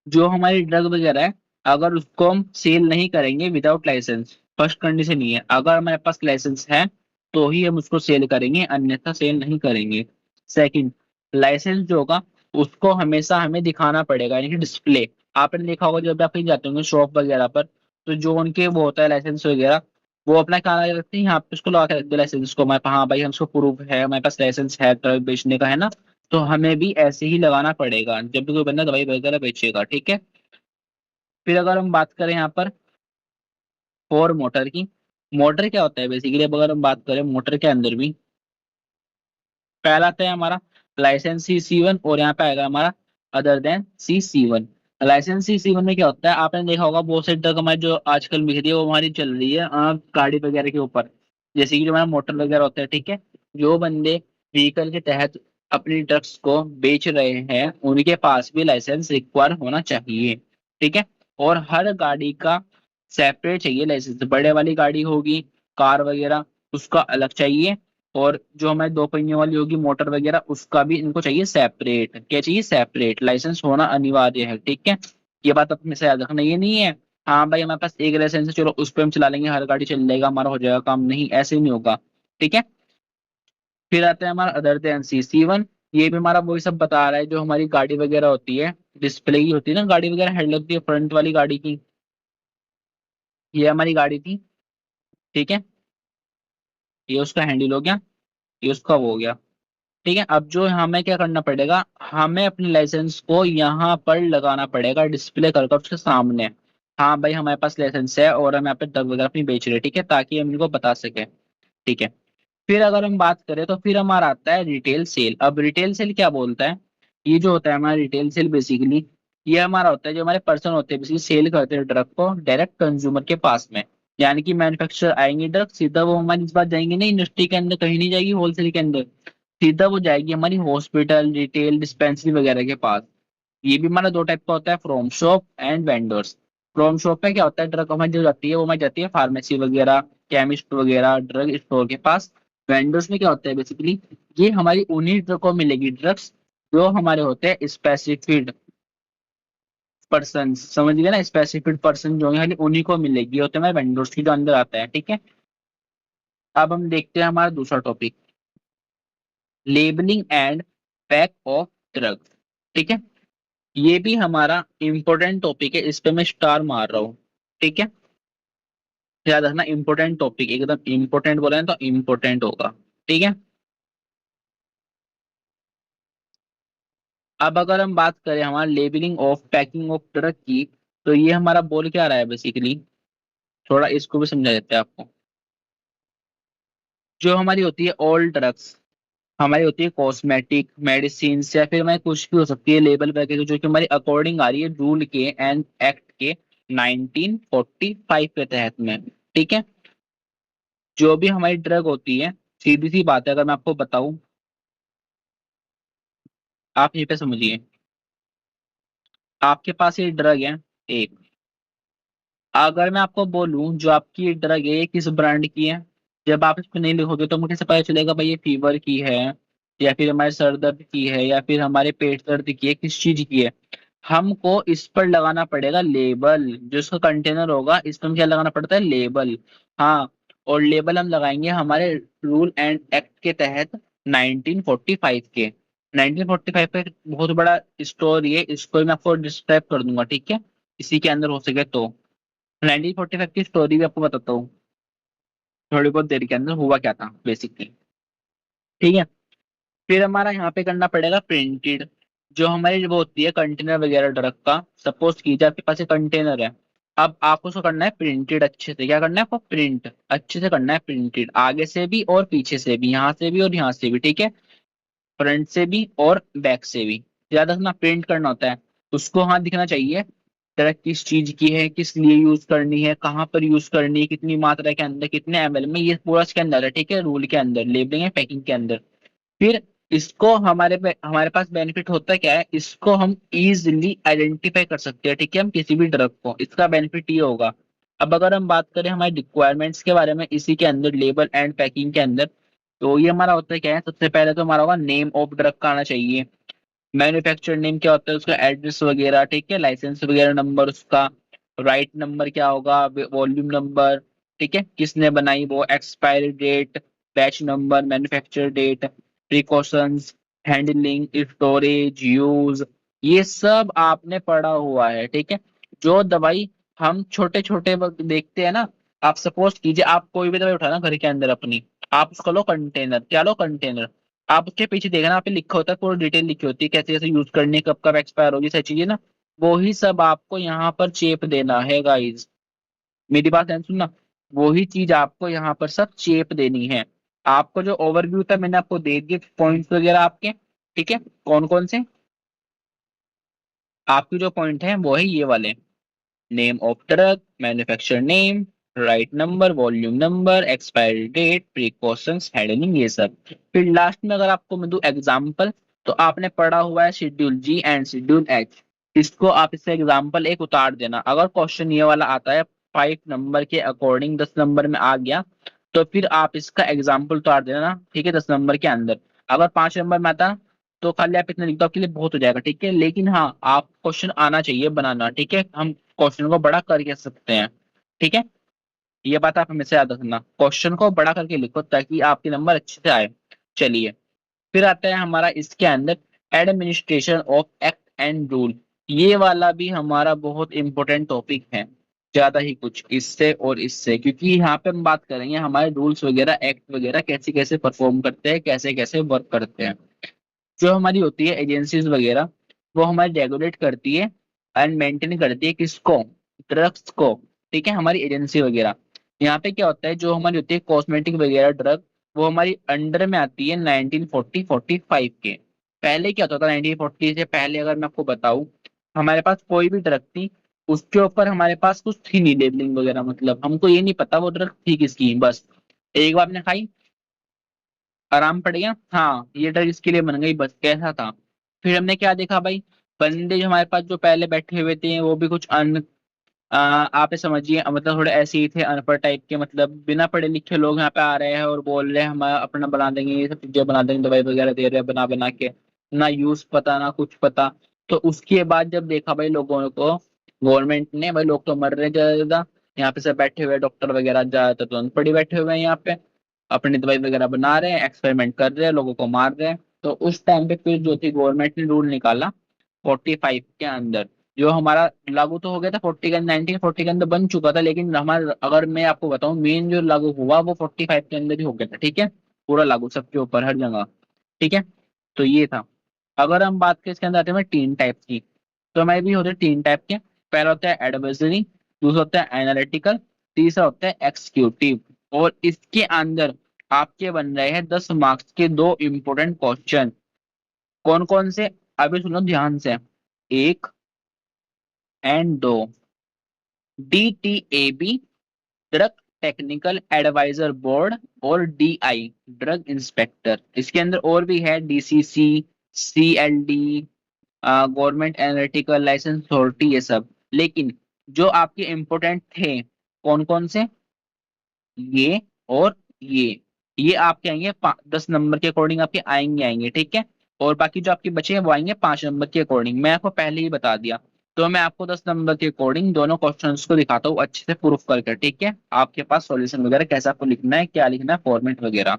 A: जो हमारी ड्रग वगैरह है अगर उसको हम सेल नहीं करेंगे विदाउट लाइसेंस, फर्स्ट कंडीशन ये है, अगर हमारे पास लाइसेंस है तो ही हम उसको सेल करेंगे, अन्यथा सेल नहीं करेंगे। सेकंड, लाइसेंस जो होगा उसको हमेशा हमें दिखाना पड़ेगा, यानी कि डिस्प्ले। आपने देखा होगा जब भी आप कहीं जाते होंगे शॉप वगैरह पर, तो जो उनके वो होता है लाइसेंस वगैरह, वो अपना क्या लगा के रखते हैं यहाँ पे, उसको लगा के रखते हैं लाइसेंस को, हमारे हाँ भाई हमको प्रूफ है, हमारे पास लाइसेंस है ड्रग बेचने का, है ना। तो हमें भी ऐसे ही लगाना पड़ेगा जब भी कोई बंदा दवाई वगैरह बेचेगा, ठीक है। फिर अगर हम बात करें यहाँ पर फोर मोटर की, मोटर क्या होता है बेसिकली, अब अगर हम बात करें मोटर के अंदर भी पहला आता है हमारा लाइसेंस C1, और यहाँ पे आएगा हमारा other than C1। Licence C1 में क्या होता है, आपने देखा होगा बहुत से ड्रग हमारी जो आजकल बिक रही है वो हमारी चल रही है गाड़ी वगैरह के ऊपर, जैसे कि जो हमारा मोटर वगैरह होता है, ठीक है। जो बंदे व्हीकल के तहत अपनी ड्रग्स को बेच रहे हैं उनके पास भी लाइसेंस रिक्वायर होना चाहिए, ठीक है। और हर गाड़ी का सेपरेट चाहिए लाइसेंस, बड़े वाली गाड़ी होगी कार वगैरह उसका अलग चाहिए, और जो हमारे दो पहियों वाली होगी मोटर वगैरह उसका भी इनको चाहिए सेपरेट, क्या चाहिए सेपरेट, लाइसेंस होना अनिवार्य है, ठीक है। ये बात अपने से याद रखना, ये नहीं है हाँ भाई हमारे पास एक लाइसेंस है चलो उस पर हम चला लेंगे हर गाड़ी चल जाएगा हमारा हो जाएगा काम, नहीं ऐसे नहीं होगा, ठीक है। फिर आता है हमारा अदर देन C1, ये भी हमारा वही सब बता रहा है जो हमारी गाड़ी वगैरह होती है, डिस्प्ले की होती है ना गाड़ी वगैरह, हेड लगती है फ्रंट वाली गाड़ी की, ये हमारी गाड़ी थी, ठीक है, ये उसका हैंडल हो गया, ये उसका वो हो गया, ठीक है। अब जो हमें क्या करना पड़ेगा, हमें अपने लाइसेंस को यहाँ पर लगाना पड़ेगा डिस्प्ले कर कर उसके सामने, हाँ भाई हमारे पास लाइसेंस है और हम यहाँ पे ड्रग वगैरह अपनी बेच रहे हैं, ठीक है, ताकि हम इनको बता सके, ठीक है। फिर अगर हम बात करें तो फिर हमारा आता है रिटेल सेल। अब रिटेल सेल क्या बोलता है, ये जो होता है हमारा रिटेल सेल बेसिकली, ये हमारा होता है जो हमारे पर्सन होते हैं बेसिकली सेल करते हैं ड्रग को डायरेक्ट कंज्यूमर के पास में, यानी कि मैन्युफैक्चरर आएंगे ड्रग सीधा वो हमारी इस बात जाएंगे नहीं इंडस्ट्री के अंदर, कहीं नहीं जाएगी होलसेल के अंदर, सीधा वो जाएगी हमारी हॉस्पिटल रिटेल डिस्पेंसरी वगैरह के पास। ये भी हमारा दो टाइप का होता है, from shop and vendors. From shop में क्या होता है, ड्रग हमारी जो जाती है वो हमारी जाती है फार्मेसी वगैरह केमिस्ट वगैरह ड्रग स्टोर के पास। वेंडर्स में क्या होता है बेसिकली, ये हमारी उन्हीं ड्रग को मिलेगी ड्रग्स जो हमारे होते हैं स्पेसिफिक पर्सन, समझ गए ना, स्पेसिफिक पर्सन जो है खाली उन्हीं को मिलेगी, ये होते हैं हमारे वेंडर्स की जो अंदर आता है, ठीक है। अब हम देखते हैं हमारा दूसरा topic, labelling and pack of drugs, ठीक है। ये भी हमारा इंपॉर्टेंट टॉपिक है, इस पे मैं स्टार मार रहा हूँ, ठीक है। याद रखना इंपॉर्टेंट टॉपिक, एकदम इंपॉर्टेंट बोला है तो इंपॉर्टेंट होगा, ठीक है। अब अगर हम बात करें हमारा labelling of packing of drug की, तो ये हमारा बोल क्या रहा है बेसिकली, थोड़ा इसको भी समझा देते हैं आपको। जो हमारी होती है ऑल ड्रग्स, हमारी होती है कॉस्मेटिक मेडिसिन या फिर हमारी कुछ भी हो सकती है लेबल वगैरह जो कि हमारी अकॉर्डिंग आ रही है रूल के एंड एक्ट के 1945 के तहत में, ठीक है। जो भी हमारी ड्रग होती है, सीधी सी बात है अगर मैं आपको बताऊं, आप यहीं पे समझिए, आपके पास ये ड्रग है एक, अगर मैं आपको बोलूं जो आपकी ये ड्रग है ये किस ब्रांड की है, जब आप इस पे नहीं लिखोगे तो मुझे कैसे पता चलेगा भाई ये फीवर की है या फिर हमारे सर दर्द की है या फिर हमारे पेट दर्द की है, किस चीज की है। हमको इस पर लगाना पड़ेगा लेबल, जो इसका कंटेनर होगा इस पर हम क्या लगाना पड़ता है लेबल, हाँ। और लेबल हम लगाएंगे हमारे रूल एंड एक्ट के तहत 1945 के, 1945 का एक बहुत बड़ा स्टोरी है, इसको मैं आपको डिस्क्राइब कर दूंगा, ठीक है, इसी के अंदर हो सके तो। 1945 की स्टोरी भी आपको बताता हूँ थोड़ी बहुत देर के अंदर हुआ क्या था बेसिकली, ठीक है। फिर हमारा यहाँ पे करना पड़ेगा प्रिंटेड, जो हमारी वो होती है कंटेनर वगैरह ड्रग का, सपोज कीजिए आपके पास एक कंटेनर है, अब आपको उसको करना है प्रिंटेड, अच्छे से क्या करना है आपको प्रिंट अच्छे से करना है, प्रिंटेड आगे से भी और पीछे से भी, यहाँ से भी और यहाँ से भी, ठीक है, फ्रंट से भी और बैक से भी, ज्यादा ना प्रिंट करना होता है, उसको हाँ दिखना चाहिए तरह किस चीज की है, किस लिए यूज करनी है, कहाँ पर यूज करनी है, कितनी मात्रा के अंदर, कितने ml में, ये पूरा इसके अंदर है, ठीक है, रूल के अंदर लेबलिंग है पैकिंग के अंदर। फिर इसको हमारे पास बेनिफिट होता क्या है, इसको हम इजीली आइडेंटिफाई कर सकते हैं, ठीक है, हम किसी भी ड्रग को, इसका बेनिफिट ये होगा। अब अगर हम बात करें हमारी रिक्वायरमेंट्स के बारे में इसी के अंदर लेबल एंड पैकिंग के अंदर, तो ये हमारा होता है क्या है, सबसे पहले तो हमारा होगा नेम ऑफ ड्रग का आना चाहिए। मैन्युफैक्चर नेम क्या होता है, उसका एड्रेस वगैरह, ठीक है, लाइसेंस वगैरह नंबर उसका, राइट नंबर क्या होगा, वॉल्यूम नंबर, ठीक है, किसने बनाई वो, expiry date, batch number, manufacture date, precautions, handling, storage, use, ये सब आपने पढ़ा हुआ है, ठीक है। जो दवाई हम छोटे छोटे वक्त देखते हैं ना, आप सपोज कीजिए आप कोई भी दवाई उठाना घर के अंदर अपनी, आप उसका लो कंटेनर, क्या लो कंटेनर, आप उसके पीछे देखना, आप पे लिखा होता है, पूरी डिटेल लिखी होती है, कैसे कैसे यूज करनी है, कब कब एक्सपायर होगी, सारी चीजें ना, वो ही सब आपको यहाँ पर चेप देना है गाइस। मेरी बात है सुनना, वो ही चीज आपको यहाँ पर सब चेप देनी है। आपको जो ओवरव्यू था मैंने आपको दे दिए पॉइंट्स वगैरह आपके, ठीक है, कौन कौन से, आपके जो पॉइंट है वो है ये वाले, name of drug, manufacture name, right number, volume number, expiry date, precautions, handling, ये सब। फिर लास्ट में अगर आपको मैं दूं एग्जांपल, तो आपने पढ़ा हुआ है schedule G and schedule H, इसको आप इससे एग्जांपल एक उतार देना। अगर क्वेश्चन ये वाला आता है 5 नंबर के अकॉर्डिंग, 10 नंबर में आ गया, तो फिर आप इसका एग्जाम्पल उतार देना, ठीक है, 10 नंबर के अंदर। अगर 5 नंबर में आता तो खाली आप इतना लिख दो, आपके लिए बहुत हो जाएगा, ठीक है, लेकिन हाँ आप क्वेश्चन आना चाहिए बनाना, ठीक है, हम क्वेश्चन को बड़ा करके सकते हैं, ठीक है। ये बात आप हमेशा याद रखना, क्वेश्चन को बड़ा करके लिखो ताकि आपके नंबर अच्छे से आए। चलिए, फिर आता है हमारा इसके अंदर administration of act and rule. ये वाला भी हमारा बहुत इंपॉर्टेंट टॉपिक है, ज्यादा ही कुछ इससे और इससे, क्योंकि यहाँ पे हम बात करेंगे हमारे रूल्स वगैरह, एक्ट वगैरह कैसे कैसे परफॉर्म करते हैं, कैसे कैसे वर्क करते हैं। जो हमारी होती है एजेंसीज वगैरह, वो हमारी रेगुलेट करती है एंड मेंटेन करती है किसको, ड्रग्स को, ठीक है, हमारी एजेंसी वगैरह। यहाँ पे क्या होता है, जो हमारी होती है कॉस्मेटिक वगैरह ड्रग, वो हमारी अंडर में आती है 1940-45 के। पहले क्या होता था, 1940 से पहले अगर मैं आपको बताऊं, हमारे पास कोई भी ड्रग थी, उसके ऊपर हमारे पास कुछ थी नहीं लेबलिंग वगैरह, मतलब हमको ये नहीं पता वो ड्रग थी किसकी, बस एक बार आपने खाई, आराम पड़ गया, हाँ ये ड्रग इसके लिए बन गई, बस कैसा था। फिर हमने क्या देखा भाई, बंदे जो हमारे पास जो पहले बैठे हुए थे वो भी कुछ आप ये समझिए, मतलब थोड़े ऐसे ही थे, अनपढ़ टाइप के, मतलब बिना पढ़े लिखे लोग यहाँ पे आ रहे हैं और बोल रहे हैं हम अपना बना देंगे, ये सब चीजें बना देंगे, दवाई वगैरह दे रहे हैं बना बना के, ना यूज पता ना कुछ पता। तो उसके बाद जब देखा भाई लोगों को, गवर्नमेंट ने, भाई लोग तो मर रहे हैं ज्यादा से ज्यादा, यहाँ पे सब बैठे हुए डॉक्टर वगैरह ज्यादातर तो अनपढ़ ही बैठे हुए हैं यहाँ पे, अपनी दवाई वगैरह बना रहे हैं, एक्सपेरिमेंट कर रहे हैं, लोगों को मार रहे हैं। तो उस टाइम पे फिर जो थी गवर्नमेंट ने रूल निकाला 45 के अंदर, जो हमारा लागू तो हो गया था 40 के, 1940 के अंदर बन चुका था, लेकिन हमारा अगर मैं आपको बताऊं मेन जो लागू हुआ वो 45 के अंदर ही हो गया था, ठीक है, पूरा लागू सबके ऊपर हर जगह, ठीक है। तो ये था। अगर हम बात करें इसके अंदर आते हैं 3 टाइप की, तो हमारे भी होते हैं 3 टाइप के। पहला होता है एडवाइजरी, दूसरा होता है एनालिटिकल, तीसरा होता है एक्सिक्यूटिव। और इसके अंदर आपके बन रहे हैं 10 मार्क्स के दो इंपॉर्टेंट क्वेश्चन। कौन कौन से, अभी सुनो ध्यान से, एक एंड दो, DTAB drug technical adviser board, और DI ड्रग इंस्पेक्टर। इसके अंदर और भी है DCC, CLD, government analytical licence authority, ये सब। लेकिन जो आपके इम्पोर्टेंट थे, कौन कौन से, ये और ये आपके आएंगे 10 नंबर के अकॉर्डिंग, आपके आएंगे आएंगे, ठीक है। और बाकी जो आपके बचे हैं वो आएंगे 5 नंबर के अकॉर्डिंग, मैं आपको पहले ही बता दिया। तो मैं आपको 10 नंबर के अकॉर्डिंग दोनों क्वेश्चंस को दिखाता हूँ अच्छे से प्रूफ करके, ठीक है, आपके पास सॉल्यूशन वगैरह कैसे आपको लिखना है, क्या लिखना है, फॉर्मेट वगैरह।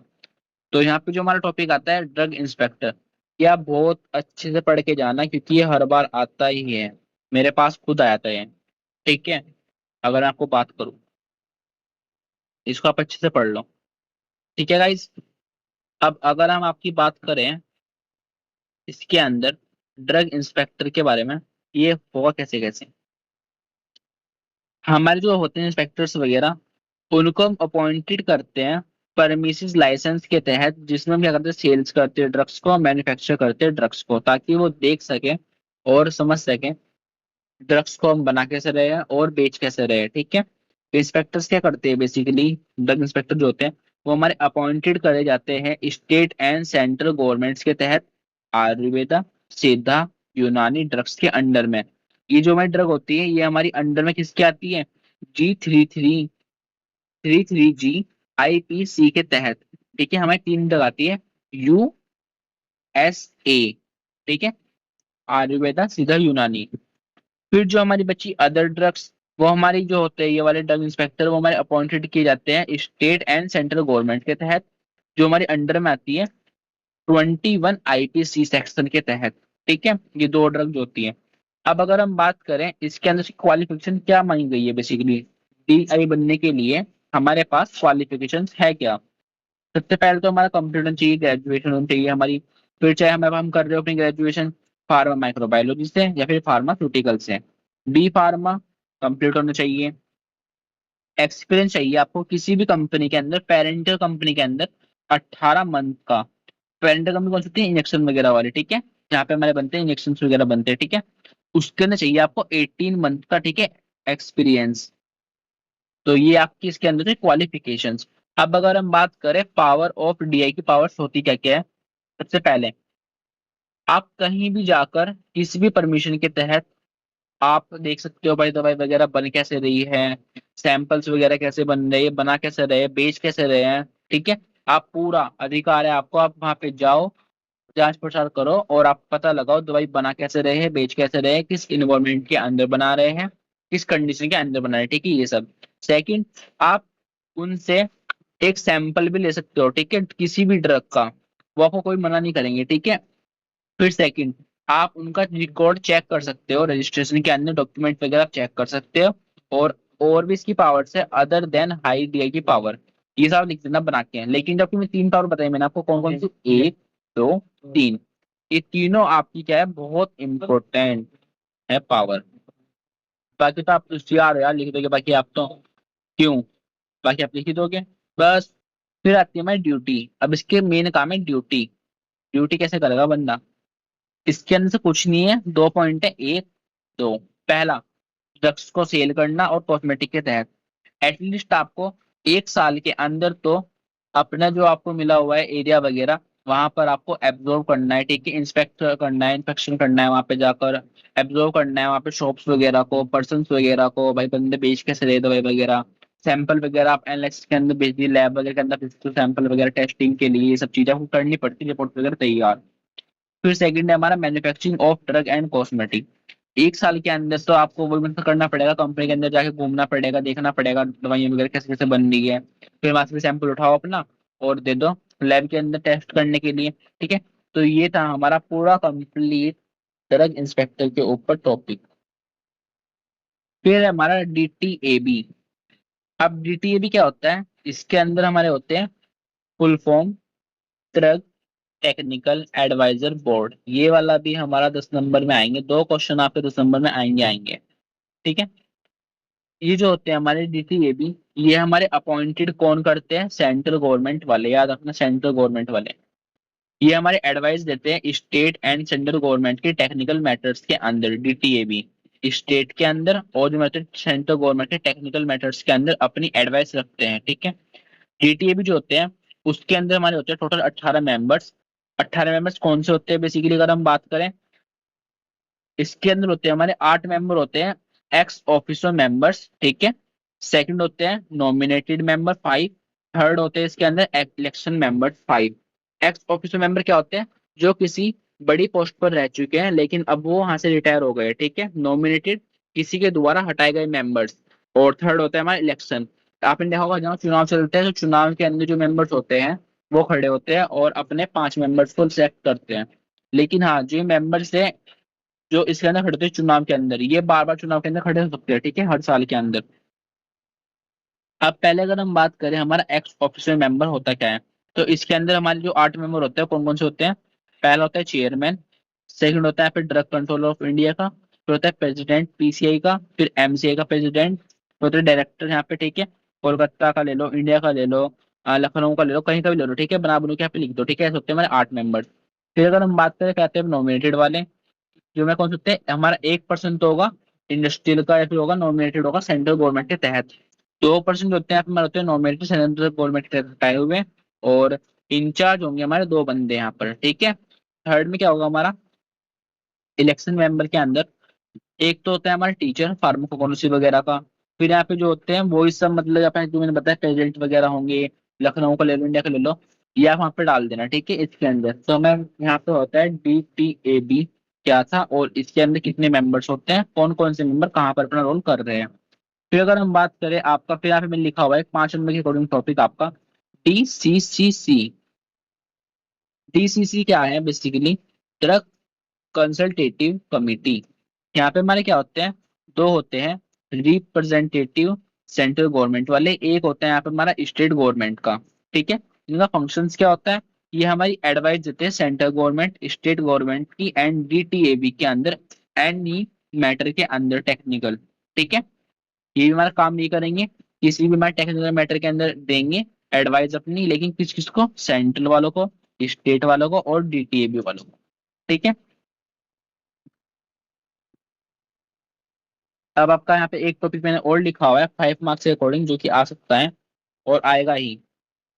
A: तो यहाँ पे जो हमारा टॉपिक आता है ड्रग इंस्पेक्टर, ये आप बहुत अच्छे से पढ़ के जाना, क्योंकि ये हर बार आता ही है, मेरे पास खुद आया था ये, ठीक है। अगर मैं आपको बात करूँ, इसको आप अच्छे से पढ़ लो, ठीक है गाइस। अब अगर हम आपकी बात करें इसके अंदर ड्रग इंस्पेक्टर के बारे में, ये होगा कैसे कैसे, हमारे जो होते हैं इंस्पेक्टर्स वगैरह, उनको हम अपॉइंटेड करते हैं परमिसेस लाइसेंस के तहत, जिसमें हम क्या करते हैं, सेल्स करते हैं ड्रग्स को, मैन्युफैक्चर करते हैं ड्रग्स को, ताकि वो देख सके और समझ सके ड्रग्स को हम बना कैसे रहे हैं और बेच कैसे रहे हैं, ठीक है। इंस्पेक्टर्स क्या करते हैं बेसिकली, ड्रग इंस्पेक्टर जो होते हैं, वो हमारे अपॉइंटेड करे जाते हैं स्टेट एंड सेंट्रल गवर्नमेंट्स के तहत आयुर्वेदा, सिद्धा, यूनानी ड्रग्स के अंडर में। ये जो हमारी ड्रग होती है ये हमारी अंडर में किसके आती है? G33 के तहत। ठीक है, हमारी तीन ड्रग आती है, USA। ठीक है, आयुर्वेदा, सिद्धा, यूनानी। फिर जो हमारी बची अदर ड्रग्स, वो हमारी जो होते हैं ये वाले ड्रग इंस्पेक्टर वो हमारे अपॉइंटेड किए जाते हैं स्टेट एंड सेंट्रल गवर्नमेंट के तहत, जो हमारे अंडर में आती है 21 IPC सेक्शन के तहत। ठीक है, ये दो ड्रग्स होती हैं। अब अगर हम बात करें इसके अंदर से क्वालिफिकेशन क्या मांगी गई है, बेसिकली DI बनने के लिए हमारे पास क्वालिफिकेशन है क्या? सबसे पहले तो हमारा कंप्यूटर चाहिए, ग्रेजुएशन होनी चाहिए हमारी। फिर चाहे हम कर रहे हो अपनी ग्रेजुएशन फार्मा माइक्रोबायोलॉजी से या फिर फार्मास्यूटिकल से। बी फार्मा कंप्लीट होना चाहिए। एक्सपीरियंस चाहिए आपको किसी भी कंपनी के अंदर, पेरेंटल कंपनी के अंदर 18 मंथ का। पेरेंटल कंपनी कौन सी होती है? इंजेक्शन वगैरह वाली, ठीक है, जहाँ पे हमारे बनते हैं इंजेक्शन वगैरह बनते हैं, ठीक है। उसके अंदर चाहिए आपको 18 मंथ का, ठीक है, एक्सपीरियंस। तो ये आपकी इसके अंदर है क्वालिफिकेशंस। अब अगर हम बात करें पावर ऑफ DI की, पावर्स होती क्या क्या है? सबसे पहले आप कहीं भी जाकर किसी भी परमिशन के तहत आप देख सकते हो भाई दवाई वगैरह बन कैसे रही है, सैंपल्स वगैरह कैसे बन रहे हैं, बना कैसे रहे हैं, बेच कैसे रहे हैं। ठीक है, आप पूरा अधिकार है आपको, आप वहां पे जाओ, जांच पड़ताल करो और आप पता लगाओ दवाई बना कैसे रहे हैं, बेच कैसे रहे हैं, किस इन्वायरमेंट के अंदर बना रहे हैं, किस कंडीशन के अंदर बना रहे हैं। ठीक है, ये सब। सेकंड, आप उनसे एक सैंपल भी ले सकते हो, ठीक है, किसी भी ड्रग का, वो आपको कोई मना नहीं करेंगे। ठीक है। फिर सेकंड, आप उनका रिकॉर्ड चेक कर सकते हो, रजिस्ट्रेशन के अंदर डॉक्यूमेंट वगैरह आप चेक कर सकते हो। और भी इसकी पावर है अदर देन हाई DI की पावर, ये सब लिख देना बना के हैं। लेकिन जब तुम्हें तीन पावर बताई मैंने आपको कौन कौन सी, एक, दो, तीन, ये तीनों आपकी क्या है, बहुत इंपॉर्टेंट है पावर। बाकी तो आप होशियार हो यार, लिख दोगे बाकी आप तो, क्यों, बाकी आप लिख ही दोगे बस। फिर आती है हमारी ड्यूटी। अब इसके मेन काम है ड्यूटी। ड्यूटी कैसे करेगा बंदा? इसके अंदर से कुछ नहीं है, दो पॉइंट है, एक, दो। पहला, ड्रग्स को सेल करना और कॉस्मेटिक के तहत एटलीस्ट आपको 1 साल के अंदर तो अपना जो आपको मिला हुआ है एरिया वगैरह, वहां पर आपको एब्जॉर्व करना है। ठीक है, इंस्पेक्ट करना है, इंस्पेक्शन करना है, वहां पे जाकर एब्जॉर्व करना है, वहां पे शॉप्स वगैरह को, पर्सन वगैरह को, भाई बंदे बेच कैसे रहे दवाई वगैरह, सैंपल वगैरह आप एनालिसिस के अंदर भेज दिए, लैब वगैरह के अंदर फिजिकल सैंपल वगैरह टेस्टिंग के लिए, ये सब चीजें आपको करनी पड़ती है, रिपोर्ट वगैरह तैयार। फिर सेकंड है हमारा manufacturing of drug and cosmetic. 1 साल के अंदर तो आपको वो मतलब करना पड़ेगा, कंपनी के अंदर जाके घूमना पड़ेगा, देखना पड़ेगा दवाइयाँ वगैरह कैसे कैसे बन रही है। फिर वहां से सैंपल उठाओ अपना और दे दो लैब के अंदर टेस्ट करने के लिए। ठीक है, तो ये था हमारा पूरा कंप्लीट ड्रग इंस्पेक्टर के ऊपर टॉपिक। फिर है हमारा DTAB। अब DTAB क्या होता है? इसके अंदर हमारे होते हैं full form, drug technical adviser board. ये वाला भी हमारा 10 नंबर में आएंगे, दो क्वेश्चन आपके 10 नंबर में आएंगे आएंगे। ठीक है, ये जो होते हैं हमारे DTAB, ये हमारे अपॉइंटेड कौन करते हैं? सेंट्रल गवर्नमेंट वाले, याद रखना, सेंट्रल गवर्नमेंट वाले। ये हमारे एडवाइस देते हैं स्टेट एंड सेंट्रल गवर्नमेंट के टेक्निकल मैटर्स के अंदर। DTAB स्टेट के अंदर और जो मतलब सेंट्रल गवर्नमेंट के टेक्निकल मैटर्स के अंदर अपनी एडवाइस रखते हैं। ठीक है, DTAB जो होते हैं उसके अंदर हमारे होते हैं टोटल 18 मेंबर्स। 18 मेंबर्स कौन से होते हैं बेसिकली अगर हम बात करें? इसके अंदर होते हैं हमारे 8 मेंबर होते हैं एक्स ऑफिसर मेंबर्स। ठीक है, सेकंड होते हैं नॉमिनेटेड मेंबर 5। थर्ड होते हैं इसके अंदर election member 5। X officer member क्या होते हैं? जो किसी बड़ी पोस्ट पर रह चुके हैं लेकिन अब वो वहां से रिटायर हो गए। ठीक है, नॉमिनेटेड किसी के द्वारा हटाए गए मेंबर्स। और थर्ड होता है हमारा इलेक्शन। आपने देखा होगा जहाँ चुनाव चलते हैं तो चुनाव के अंदर जो मेंबर्स होते हैं वो खड़े होते हैं और अपने 5 मेंबर्स को सिलेक्ट करते हैं। लेकिन हाँ, जो मेंबर्स है जो इसके अंदर खड़े थे चुनाव के अंदर, ये बार बार चुनाव के अंदर खड़े हो सकते हैं। ठीक है, हर साल के अंदर। अब पहले अगर हम बात करें हमारा एक्स ऑफिशियल मेंबर होता क्या है, तो इसके अंदर हमारे जो 8 मेंबर होते हैं कौन कौन से होते हैं? पहला होता है चेयरमैन। सेकंड होता है फिर ड्रग कंट्रोल ऑफ इंडिया का। फिर होता है प्रेसिडेंट PCI का। फिर MCI का प्रेसिडेंट। फिर होता है डायरेक्टर यहाँ पे। ठीक है, कोलकाता का ले लो, इंडिया का ले लो, लखनऊ का ले लो, कहीं का भी ले लो। ठीक है, बना बनू के यहाँ पे लिख दो। ठीक है, ऐसे होते हैं हमारे 8 मेंबर। फिर अगर हम बात करें कहते हैं नॉमिनेटेड वाले, जो मैं कौन सकते हैं हमारा 1% तो होगा इंडस्ट्रियल का या फिर होगा नॉमिनेटेड होगा सेंट्रल गवर्नमेंट के तहत। 2% होते हैं यहाँ पे हमारे होते हैं नॉमिनेटेड सेंट्रल गवर्नमेंट के हटाए हुए, और इंचार्ज होंगे हमारे 2 बंदे यहाँ पर, ठीक है। थर्ड में क्या होगा हमारा, इलेक्शन मेंबर के अंदर एक तो होता है हमारा टीचर फार्माकोलॉजी वगैरह का। फिर यहाँ पे जो होते हैं वो इस सब मतलब अपने जो मैंने बताया प्रेसिडेंट वगैरह होंगे, लखनऊ का ले लो, इंडिया का ले लो, ये आप वहाँ पे डाल देना, ठीक है। इसके अंदर तो मैं यहाँ पे होता है DTAB क्या था, और इसके अंदर कितने मेंबर्स होते हैं, कौन कौन से मेंबर कहाँ पर अपना रोल कर रहे हैं। फिर अगर हम बात करें आपका, फिर यहाँ पे मैंने लिखा हुआ है 5 नंबर के अकॉर्डिंग टॉपिक आपका DCCC। DCC क्या है बेसिकली, ड्रग कंसल्टेटिव कमिटी। यहाँ पे हमारे क्या होते हैं, दो होते हैं रिप्रेजेंटेटिव सेंट्रल गवर्नमेंट वाले, एक होता है यहाँ पे हमारा स्टेट गवर्नमेंट का, ठीक है। इनका फंक्शंस क्या होता है, ये हमारी एडवाइस देते हैं सेंट्रल गवर्नमेंट स्टेट गवर्नमेंट की एंड DTAB के अंदर एनी मैटर के अंदर टेक्निकल, ठीक है। ये भी हमारा काम नहीं करेंगे, किसी भी हमारे टेक्निकल मैटर के अंदर देंगे एडवाइस अपनी, लेकिन किस किस को, सेंट्रल वालों को, स्टेट वालों को और DTAB वालों को, ठीक है। अब आपका यहाँ पे एक टॉपिक मैंने और लिखा हुआ है 5 मार्क्स के अकॉर्डिंग, जो कि आ सकता है और आएगा ही,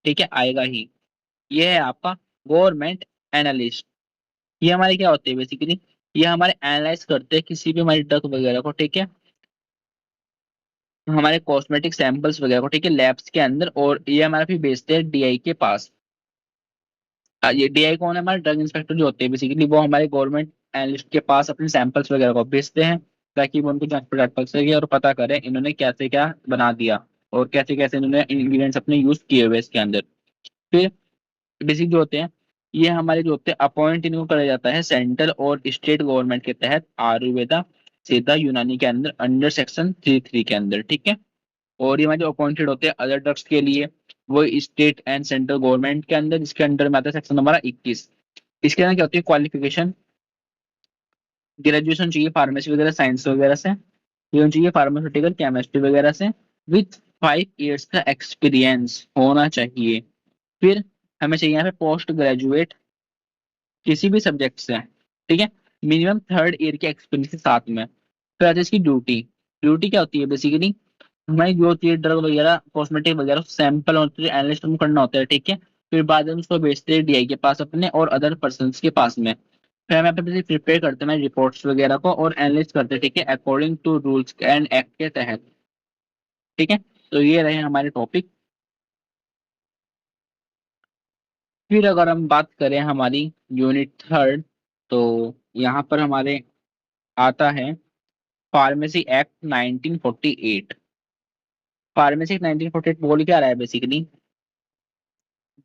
A: ठीक है, आएगा ही। ये है आपका गवर्नमेंट एनालिस्ट। ये हमारे क्या होते हैं बेसिकली, ये हमारे एनालाइज करते हैं किसी भी हमारी ड्रग वगैरह को, ठीक है, हमारे कॉस्मेटिक सैंपल्स वगैरह को, ठीक है, लैब्स के अंदर, और ये हमारा फिर भेजते हैं DI के पास। ये DI कौन है, हमारे ड्रग इंस्पेक्टर जो होते हैं बेसिकली, वो हमारे गवर्नमेंट एनालिस्ट के पास अपने सैंपल्स वगैरह को भेजते हैं, ताकि वो उनको जांच पड़ताल कर सके और पता करें इन्होंने कैसे क्या बना दिया, और कैसे कैसे इन्होंने इंग्रेडिएंट्स अपने यूज किए हुए इसके अंदर। फिर बेसिक जो होते हैं, ये हमारे जो होते हैं अपॉइंट इनको करा जाता है सेंट्रल और स्टेट गवर्नमेंट के तहत आयुर्वेदा सीधा यूनानी के अंदर अंडर सेक्शन 3(3) के अंदर, ठीक है। और ये हमारे जो अपॉइंटेड होते हैं अदर ड्रग्स के लिए, वो स्टेट एंड सेंट्रल गवर्नमेंट के अंदर, जिसके अंडर में आता है सेक्शन हमारा 21। इसके अंदर क्या होती है, क्वालिफिकेशन ग्रेजुएशन चाहिए फार्मेसी वगैरह साइंस वगैरह से, ये होनी चाहिए फार्मास्यूटिकल केमिस्ट्री वगैरह से, विथ 5 इयर्स का एक्सपीरियंस होना चाहिए। फिर हमें चाहिए यहाँ पे पोस्ट ग्रेजुएट किसी भी सब्जेक्ट से, ठीक है, मिनिमम 3rd ईयर के एक्सपीरियंस के साथ में। फिर आती है इसकी ड्यूटी। ड्यूटी क्या होती है बेसिकली, हमारी जो होती है ड्रग वगैरह कॉस्मेटिक वगैरह सैंपल होते हैं, एनालिस्ट में करना होता है, ठीक है। फिर बाद में उसको भेजते हैं DI के पास अपने और अदर पर्सन के पास में। फिर हम यहाँ पे प्रिपेयर करते हैं रिपोर्ट्स वगैरह को और एनालिस्ट करते हैं, ठीक है, according to rules and act के तहत, ठीक है। तो ये रहे हमारे टॉपिक। फिर अगर हम बात करें हमारी यूनिट 3, तो यहाँ पर हमारे आता है फार्मेसी एक्ट 1948। फार्मेसी एक्ट 1948 बोल क्या रहा है बेसिकली,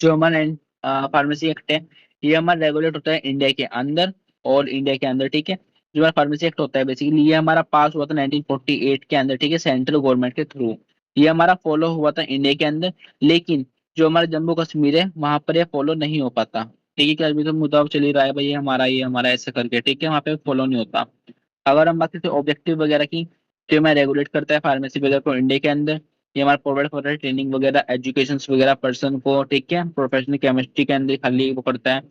A: जो हमारा फार्मेसी एक्ट है, ये हमारा रेगुलेट होता है इंडिया के अंदर, और इंडिया के अंदर, ठीक है। जो हमारा फार्मेसी एक्ट होता है बेसिकली, ये हमारा पास हुआ था 1948 के अंदर, ठीक है, सेंट्रल गवर्नमेंट के थ्रू। ये हमारा फॉलो हुआ था इंडिया के अंदर, लेकिन जो हमारा जम्मू कश्मीर है वहां पर ये फॉलो नहीं हो पाता, ठीक है। क्या अभी तो मुद्दा चल ही रहा है भाई, ये हमारा ऐसे करके, ठीक है, वहाँ पे फॉलो नहीं होता। अगर हम बात करते हैं ऑब्जेक्टिव वगैरह की, तो ये हमें रेगुलेट करता है फार्मेसी वगैरह को इंडिया के अंदर। ये हमारा प्रोवाइड कर रहा है ट्रेनिंग वगैरह एजुकेशन वगैरह पर्सन को, ठीक है, प्रोफेशनल केमिस्ट्री के अंदर खाली वो करता है।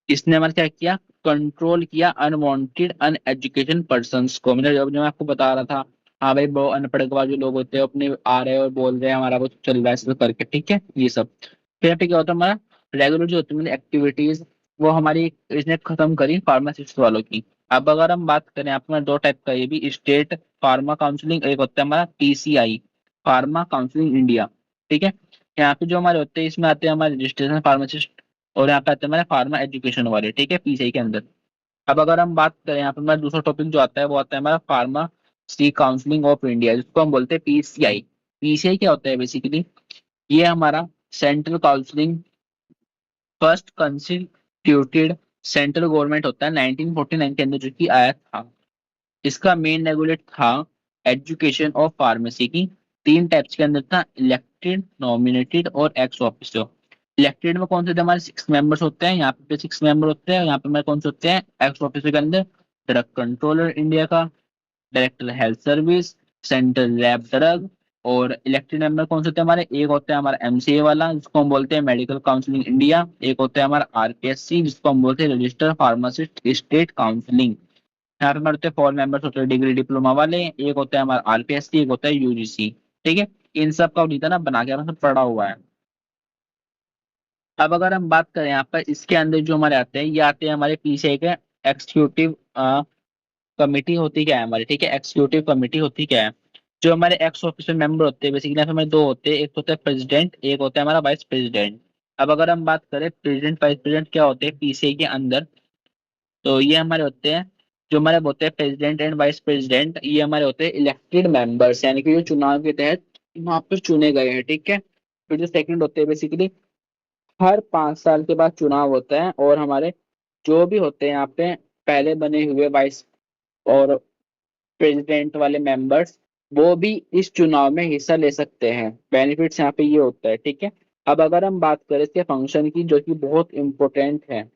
A: इसने हमारा क्या किया, कंट्रोल किया अनवांटेड अनएजुकेटेड पर्संस को। मैंने जब मैं आपको बता रहा था, हाँ भाई वो अनपढ़ गवार जो लोग होते हैं अपने आ रहे हैं और बोल रहे हैं हमारा वो चल रहा है ऐसे करके, ठीक है, ये सब। फिर यहाँ पे क्या होता है हमारा रेगुलर जो होती है एक्टिविटीज, वो हमारी इसने खत्म करी फार्मासिस्ट वालों की। अब अगर हम बात करें आपके में 2 टाइप का, ये भी स्टेट फार्मा काउंसलिंग, एक होता है हमारा PCI फार्मा काउंसलिंग इंडिया, ठीक है। यहाँ पे जो हमारे होते हैं इसमें आते हैं हमारे रजिस्ट्रेशन फार्मासिस्ट, और यहाँ पे आते हैं हमारे फार्मा एजुकेशन वाले, ठीक है, PCI के अंदर। अब अगर हम बात करें यहाँ पे हमारा दूसरा टॉपिक जो आता है वो आता है हमारा फार्मासी काउंसलिंग ऑफ इंडिया, जिसको हम बोलते हैं PCI। PCI क्या होता है बेसिकली, ये हमारा central counselling first constituted central government होता है 1949 के अंदर, जो कि आया था। इसका मेन रेगुलेट था एजुकेशन ऑफ फार्मेसी की। 3 टाइप्स के अंदर था, इलेक्टेड नॉमिनेटेड और एक्स ऑफिसर। इलेक्टेड में कौन से थे, हमारे 6 मेंबर्स होते हैं, यहाँ पे 6 मेंबर होते हैं, यहाँ पे हमारे कौन से होते हैं, एक्स ऑफिसर के अंदर ड्रग कंट्रोलर इंडिया का, director health service, central lab drug. और इलेक्टेड मेंबर कौन से होते हैं हमारे, एक होता है हमारा MCA वाला जिसको हम बोलते हैं मेडिकल काउंसलिंग इंडिया, एक होता है हमारा RPSC जिसको हम बोलते हैं रजिस्टर फार्मासिस्ट स्टेट काउंसलिंग। यहाँ पे हमारे होते हैं 4 मेंबर्स होते हैं डिग्री डिप्लोमा वाले, एक होता है हमारा RPSC, एक होता है UGC, ठीक है। इन सब का नहीं था ना, बना के मतलब पड़ा हुआ है। अब अगर हम बात करें यहाँ पर, इसके अंदर जो हमारे आते हैं, ये आते हैं हमारे पीछे के एक्सिक्यूटिव कमिटी होती क्या है हमारी, ठीक है, एक्सिक्यूटिव कमिटी होती क्या है। जो हमारे एक्स ऑफिशियल मेंबर होते हैं बेसिकली हमारे दो होते हैं, एक होता है प्रेसिडेंट, एक होता है हमारा वाइस प्रेसिडेंट। अब अगर हम बात करें प्रेसिडेंट वाइस प्रेसिडेंट क्या होते हैं पीसीए के अंदर, तो ये हमारे होते हैं, जो हमारे होते हैं प्रेसिडेंट एंड वाइस प्रेसिडेंट, ये हमारे होते हैं इलेक्टेड मेंबर्स, यानी कि जो चुनाव के तहत वहां पर चुने गए हैं, ठीक है। फिर जो सेकंड होते हैं बेसिकली, हर 5 साल के बाद चुनाव होता है, और हमारे जो भी होते हैं यहाँ पे पहले बने हुए वाइस और प्रेसिडेंट वाले मेंबर्स, वो भी इस चुनाव में हिस्सा ले सकते हैं। बेनिफिट्स यहाँ पे ये होता है, ठीक है। अब अगर हम बात करें इसके फंक्शन की, जो कि बहुत इंपॉर्टेंट है,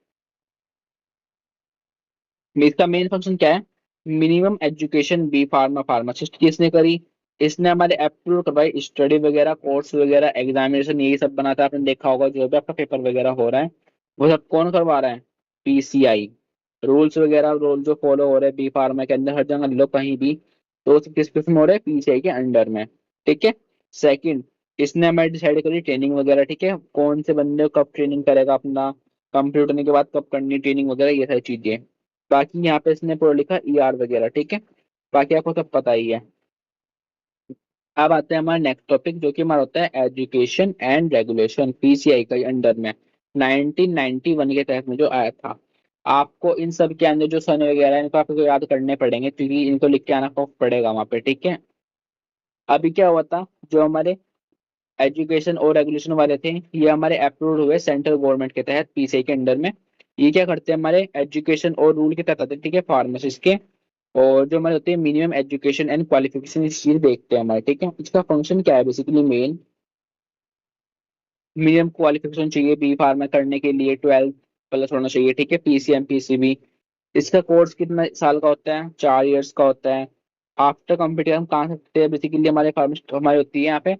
A: इसका मेन फंक्शन क्या है। Minimum education B pharma pharmacist किसने करी, इसने हमारे अप्रूव करवाई स्टडी वगैरह, कोर्स वगैरह, एग्जामिनेशन, यही सब बनाता है। आपने देखा होगा जो भी आपका पेपर वगैरह हो रहा है, वो सब कौन करवा रहा है, पीसीआई। रूल्स वगैरह रोल जो फॉलो हो रहे हैं बी फार्मा के अंदर, हर जगह लो कहीं भी, तो वो सब किस किस में हो रहा है, पीसीआई के अंडर में, ठीक है। सेकंड, इसने हमारे डिसाइड करी ट्रेनिंग वगैरह, ठीक है, कौन से बंदे को कब ट्रेनिंग करेगा अपना, कंप्लीट होने के बाद कब करनी ट्रेनिंग वगैरह, ये सारी चीजें। बाकी यहाँ पे इसने पूरा लिखा ईआर वगैरह, ठीक है। बाकी आपको सब पता ही है। अब आते हैं हमारे नेक्स्ट टॉपिक, जो कि हमारा होता है एजुकेशन एंड रेगुलेशन, पीसीआई का अंडर में 1991 के तहत में जो आया था। आपको इन सब के अंदर जो सन वगैरह है, इनको आपको याद करने पड़ेंगे, क्योंकि इनको लिख के आना पड़ेगा वहां पे, ठीक है। अभी क्या हुआ था, जो हमारे एजुकेशन और रेगुलेशन वाले थे, ये हमारे अप्रूव हुए सेंट्रल गवर्नमेंट के तहत पीसीआई के अंडर में। ये क्या करते हैं, हमारे एजुकेशन और रूल के तहत आते हैं, ठीक है, फार्मासिस्ट के। और जो हमारे होते हैं मिनिमम एजुकेशन एंड क्वालिफिकेशन, इस चीज देखते हैं हमारे, ठीक है। इसका फंक्शन क्या है बेसिकली, मेन मिनिमम क्वालिफिकेशन चाहिए बी फार्मा करने के लिए, 12 प्लस होना चाहिए, ठीक है, पीसीएम पीसीबी। इसका कोर्स कितने साल का होता है, 4 इयर्स का होता है। आफ्टर कम्प्लीट हम कहाँ से सकते हैं, बेसिकली हमारे फार्मिस्ट हमारी होती है यहाँ पे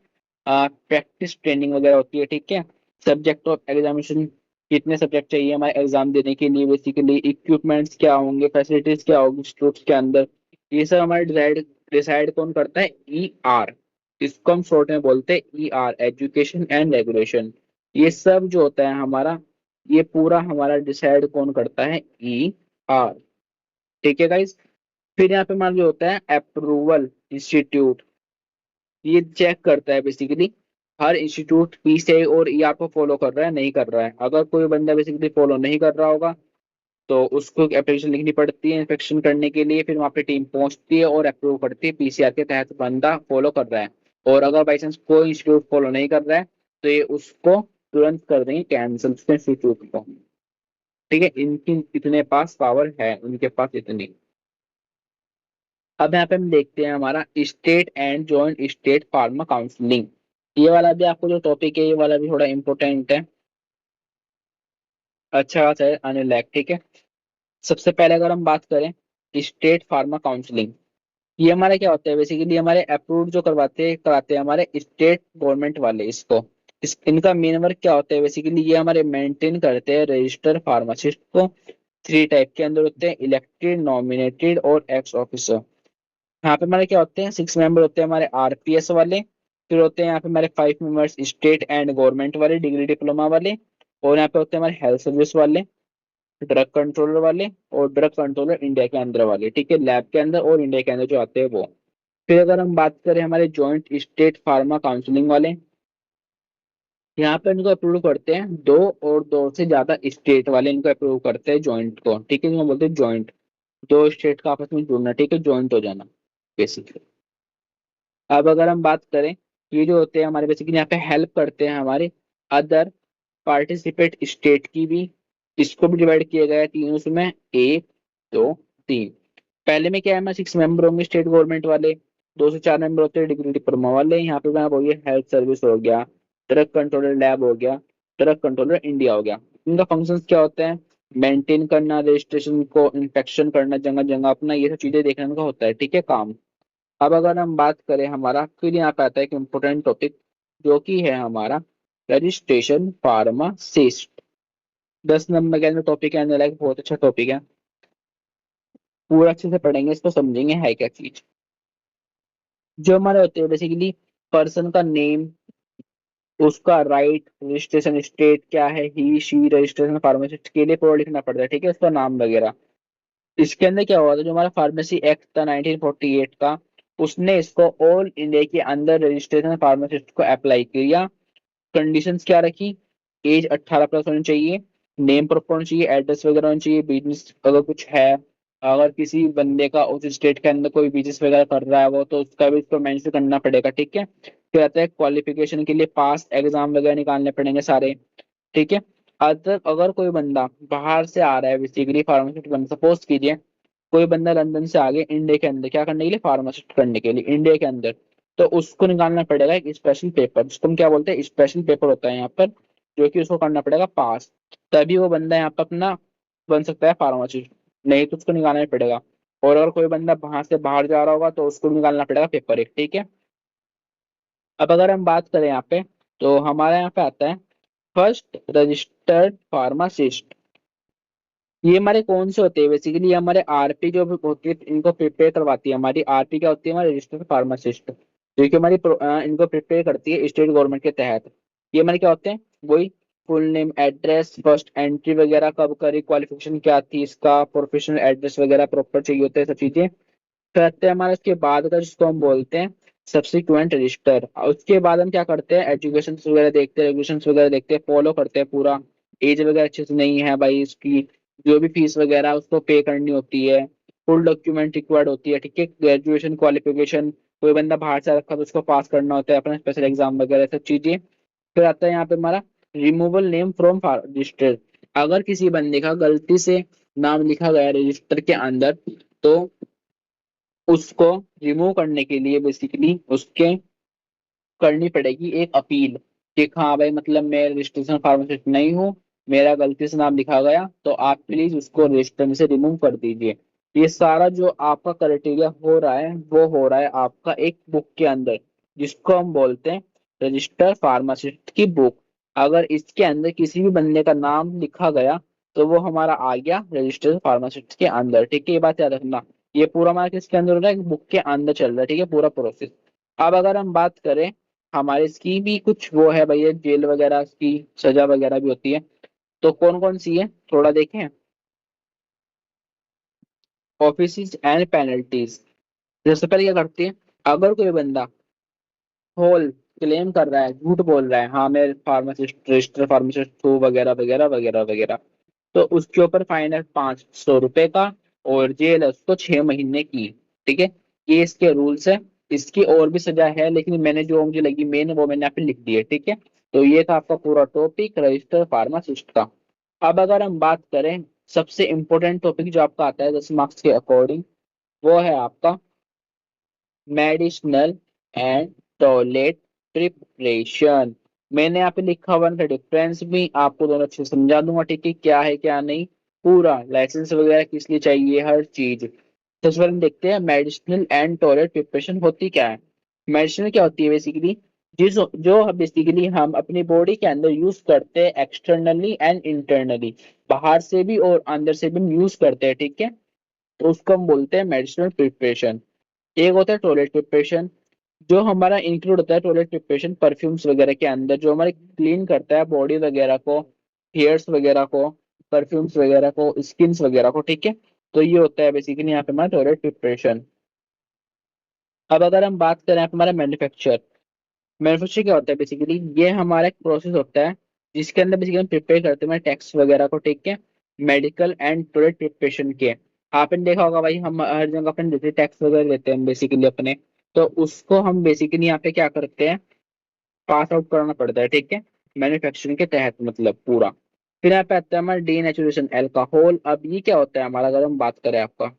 A: प्रैक्टिस ट्रेनिंग वगैरह होती है, ठीक है। सब्जेक्ट ऑफ एग्जामिनेशन, कितने सब्जेक्ट चाहिए हमारे एग्जाम देने के लिए, बेसिकली इक्विपमेंट्स क्या होंगे, फैसिलिटीज क्या होगी स्टूडेंट्स के अंदर, ये सब हमारे डिसाइड डिसाइड कौन करता है, ई आर। इसको हम शॉर्ट में बोलते हैं E R, education and regulation. ये सब जो होता है हमारा, ये पूरा हमारा डिसाइड कौन करता है, ई आर, ठीक है गाइस। फिर यहाँ पे मान जो होता है अप्रूवल इंस्टीट्यूट, ये चेक करता है बेसिकली हर इंस्टीट्यूट पीसीआई और ईआर को फॉलो कर रहा है नहीं कर रहा है। अगर कोई बंदा बेसिकली फॉलो नहीं कर रहा होगा, तो उसको एप्लीकेशन लिखनी पड़ती है इंस्पेक्शन करने के लिए, फिर वहाँ पे टीम पहुंचती है और अप्रूव करती है पीसीआर के तहत बंदा फॉलो कर रहा है। और अगर बाई चांस कोई इंस्टीट्यूट फॉलो नहीं कर रहा है, तो ये उसको तुरंत कर देंगे कैंसिल इंस्टीट्यूट को, ठीक है। इनकी इतने पास पावर है, उनके पास इतनी। अब यहाँ पे हम देखते हैं हमारा state and joint state pharma counselling. ये वाला भी आपको जो टॉपिक है, ये वाला भी थोड़ा इंपॉर्टेंट है, अच्छा खासा है, आने लायक, ठीक है। सबसे पहले अगर हम बात करें स्टेट फार्मा काउंसलिंग, ये हमारे क्या होता है बेसिकली, हमारे अप्रूव जो करवाते कराते हैं हमारे स्टेट गवर्नमेंट वाले इसको। इनका मेन वर्क क्या होता है बेसिकली, ये हमारे मेंटेन करते हैं रजिस्टर फार्मासिस्ट को। 3 टाइप के अंदर होते हैं, इलेक्टेड, नॉमिनेटेड और एक्स ऑफिसर। यहाँ पे हमारे क्या होते हैं, 6 मेंबर होते हैं हमारे आरपीएस वाले। फिर होते हैं यहाँ पे हमारे 5 मेंबर्स स्टेट एंड गवर्नमेंट वाले, डिग्री डिप्लोमा वाले। और यहाँ पे होते हैं हमारे हेल्थ सर्विस वाले, ड्रग कंट्रोलर वाले, और ड्रग कंट्रोलर इंडिया के अंदर वाले, ठीक है, लैब के अंदर और इंडिया के अंदर जो आते हैं वो। फिर अगर हम बात करें हमारे जॉइंट स्टेट फार्मा काउंसलिंग वाले, यहाँ पे इनको अप्रूव करते हैं दो, और दो से ज्यादा स्टेट वाले इनको अप्रूव करते हैं जॉइंट को, ठीक है, जिनको बोलते हैं जॉइंट। दो स्टेट का आपस में जुड़ना, ठीक है, जॉइंट हो जाना बेसिकली। अब अगर हम बात करें, ये जो होते हैं हमारे बेसिकली यहाँ पे हेल्प करते हैं हमारे अदर पार्टिसिपेट स्टेट की भी। इसको भी डिवाइड किया गया है तीनों उसमें, एक, दो, तीन। पहले में क्या है, हमारे 6 मेंबर होंगे स्टेट गवर्नमेंट वाले, 2 से 4 मेंबर होते हैं डिग्री डिप्लोमा वाले। यहाँ पे मैं बोलिए हेल्थ सर्विस हो गया, ड्रग कंट्रोलर लैब हो गया, ड्रग कंट्रोलर इंडिया हो गया। इनका फंक्शन क्या होता है, मेंटेन करना, रजिस्ट्रेशन को इंस्पेक्शन करना, जगह जगह अपना ये सब चीजें देखने का होता है, ठीक है, काम। अब अगर हम बात करें हमारा, फिर यहाँ पे आता है एक इम्पोर्टेंट टॉपिक, जो कि है हमारा रजिस्ट्रेशन फार्मासिस्ट। 10 नंबर के अंदर टॉपिक है, लाइक बहुत अच्छा टॉपिक है, पूरा अच्छे से पढ़ेंगे इसको, समझेंगे है क्या चीज। जो हमारे होते हैं बेसिकली पर्सन का नेम, उसका राइट, रजिस्ट्रेशन स्टेट क्या है, ही शी, रजिस्ट्रेशन फार्मासिस्ट के लिए पूरा लिखना पड़ता है, ठीक है, उसका नाम वगैरह। इसके अंदर क्या हुआ था, जो हमारा फार्मेसी एक्ट था 1948 का, उसने इसको ऑल इंडिया के अंदर रजिस्ट्रेशन फार्मासिस्ट को अप्लाई किया। कंडीशंस क्या रखी, एज 18+ होनी चाहिए, नेम प्रॉपर होना चाहिए, एड्रेस वगैरह होना चाहिए, बिजनेस अगर कुछ है, अगर किसी बंदे का उस स्टेट के अंदर कोई बिजनेस वगैरह कर रहा है वो, तो उसका भी इसको मेंशन करना पड़ेगा, ठीक है। फिर आता है क्वालिफिकेशन के लिए पास एग्जाम वगैरह निकालने पड़ेंगे सारे, ठीक है। अगर अगर कोई बंदा बाहर से आ रहा है बेसिकली फार्मासिस्ट बनना, सपोज कीजिए कोई बंदा लंदन से आ गया इंडिया के अंदर क्या करने के लिए, फार्मासिस्ट करने के लिए इंडिया के अंदर, तो उसको निकालना पड़ेगा एक स्पेशल पेपर, जिसको हम क्या बोलते हैं, स्पेशल पेपर होता है यहाँ पर, जो कि उसको करना पड़ेगा पास, तभी वो बंदा यहाँ पर अपना बन सकता है फार्मासिस्ट, नहीं तो उसको निकालना ही पड़ेगा। और अगर कोई बंदा वहां से बाहर जा रहा होगा तो उसको निकालना पड़ेगा पेपर एक, ठीक है। अब अगर हम बात करें यहाँ पे, तो हमारे यहाँ पे आता है फर्स्ट रजिस्टर्ड फार्मासिस्ट। ये हमारे कौन से होते हैं बेसिकली, ये हमारे आरपी जो भी होती है इनको प्रिपेयर करवाती है, हमारी आरपी क्या होती है, हमारी रजिस्टर्ड फार्मासिस्ट, जो कि हमारी इनको प्रिपेयर करती है स्टेट गवर्नमेंट के तहत। ये हमारे क्या होते हैं, वही full name, address, first entry वगैरह कब करी, क्वालिफिकेशन क्या थी इसका, प्रोफेशनल एड्रेस वगैरह प्रॉपर चाहिए होते हैं, सब चीजें करते हैं हमारे। उसके बाद का जिसको हम बोलते हैं सब्सिक्वेंट रजिस्टर, उसके बाद हम क्या करते हैं, एजुकेशन वगैरह देखते हैं, रेगुलेशन वगैरह देखते हैं, फॉलो करते हैं पूरा, एज वगैरह अच्छे से नहीं है भाई इसकी, जो भी फीस वगैरह है उसको पे करनी होती है, फुल डॉक्यूमेंट रिक्वायर्ड होती है, ठीक है, ग्रेजुएशन क्वालिफिकेशन, कोई बंदा बाहर से रखा तो उसको पास करना होता है अपना स्पेशल एग्जाम वगैरह सब चीजें। फिर आता है यहाँ पे हमारा रिमूवल नेम फ्रॉम रजिस्टर, अगर किसी बंदे का गलती से नाम लिखा गया रजिस्टर के अंदर, तो उसको रिमूव करने के लिए बेसिकली उसके करनी पड़ेगी एक अपील, कि हाँ भाई मतलब मैं रजिस्ट्रेशन फार्मासिस्ट नहीं हूँ, मेरा गलती से नाम लिखा गया, तो आप प्लीज उसको रजिस्टर में से रिमूव कर दीजिए। ये सारा जो आपका क्राइटेरिया हो रहा है वो हो रहा है आपका एक बुक के अंदर, जिसको हम बोलते हैं रजिस्टर फार्मासिस्ट की बुक। अगर इसके अंदर किसी भी बंदे का नाम लिखा गया तो वो हमारा आ गया रजिस्टर फार्मासिस्ट के अंदर, ठीक है, ये बात याद रखना। ये पूरा हमारा किसके अंदर हो रहा है, बुक के अंदर चल रहा है, ठीक है, पूरा प्रोसेस। अब अगर हम बात करें, हमारे इसकी भी कुछ वो है भैया, जेल वगैरह की सजा वगैरह भी होती है, तो कौन कौन सी है थोड़ा देखें। ऑफिस एंड पेनल्टीज, सबसे पहले क्या करती है, अगर कोई बंदा होल क्लेम कर रहा है, झूठ बोल रहा है, हाँ मैं फार्मासिस्ट रजिस्टर फार्मासिस्ट हूँ वगैरह वगैरह वगैरह वगैरह, तो उसके ऊपर फाइन है 500 रुपए का, और जेल है उसको 6 महीने की, ठीक है। ये इसके रूल्स है। इसकी और भी सजा है, लेकिन मैंने जो मुझे लगी मेन वो मैंने यहाँ पे लिख दी है, ठीक है। तो ये था आपका पूरा टॉपिक रजिस्टर फार्मासिस्ट का। अब अगर हम बात करें सबसे इंपॉर्टेंट टॉपिक जो आपका आता है 10 मार्क्स के अकॉर्डिंग, वो है आपका मेडिसिनल एंड टॉयलेट प्रिपरेशन। मैंने यहाँ पे लिखा हुआ है डिफरेंस भी आपको दोनों अच्छे से समझा दूंगा, ठीक है, क्या है क्या नहीं, पूरा लाइसेंस वगैरह किस लिए चाहिए हर चीज। सबसे पहले हम देखते हैं मेडिसिनल एंड टॉयलेट प्रिपरेशन होती क्या है। मेडिसिनल क्या होती है बेसिकली, जिस जो बेसिकली हम अपनी बॉडी के अंदर यूज करते हैं एक्सटर्नली एंड इंटरनली, बाहर से भी और अंदर से भी हम यूज करते हैं, ठीक है, तो उसको हम बोलते हैं मेडिसिनल प्रिपरेशन। एक होता है टॉयलेट प्रिपरेशन, जो हमारा इंक्लूड होता है टॉयलेट प्रिपरेशन परफ्यूम्स वगैरह के अंदर, जो हमारे क्लीन करता है बॉडी वगैरह को, हेयर्स वगैरह को, परफ्यूम्स वगैरह को, स्किन्स वगैरह को, ठीक है। तो ये होता है बेसिकली यहाँ पे हमारा टॉयलेट प्रिपरेशन। अब अगर हम बात करें यहाँ पे हमारा मैन्युफैक्चर, मैन्युफैक्चर क्या होता है बेसिकली, ये हमारा एक प्रोसेस होता है जिसके अंदर बेसिकली हम प्रिपेयर करते हैं टैक्स वगैरह को, ठीक है, मेडिकल एंड टॉयलेट प्रिपरेशन के। आपने देखा होगा भाई हम हर जगह अपने जैसे टैक्स वगैरह लेते हैं बेसिकली अपने, तो उसको हम बेसिकली यहाँ पे क्या करते हैं, पास आउट कराना पड़ता है, ठीक है, मैन्युफैक्चरिंग के तहत मतलब पूरा। फिर यहाँ पे आता है हमारा डीनेचुरेशन अल्कोहल। अब ये क्या होता है हमारा, अगर हम बात करें आपका,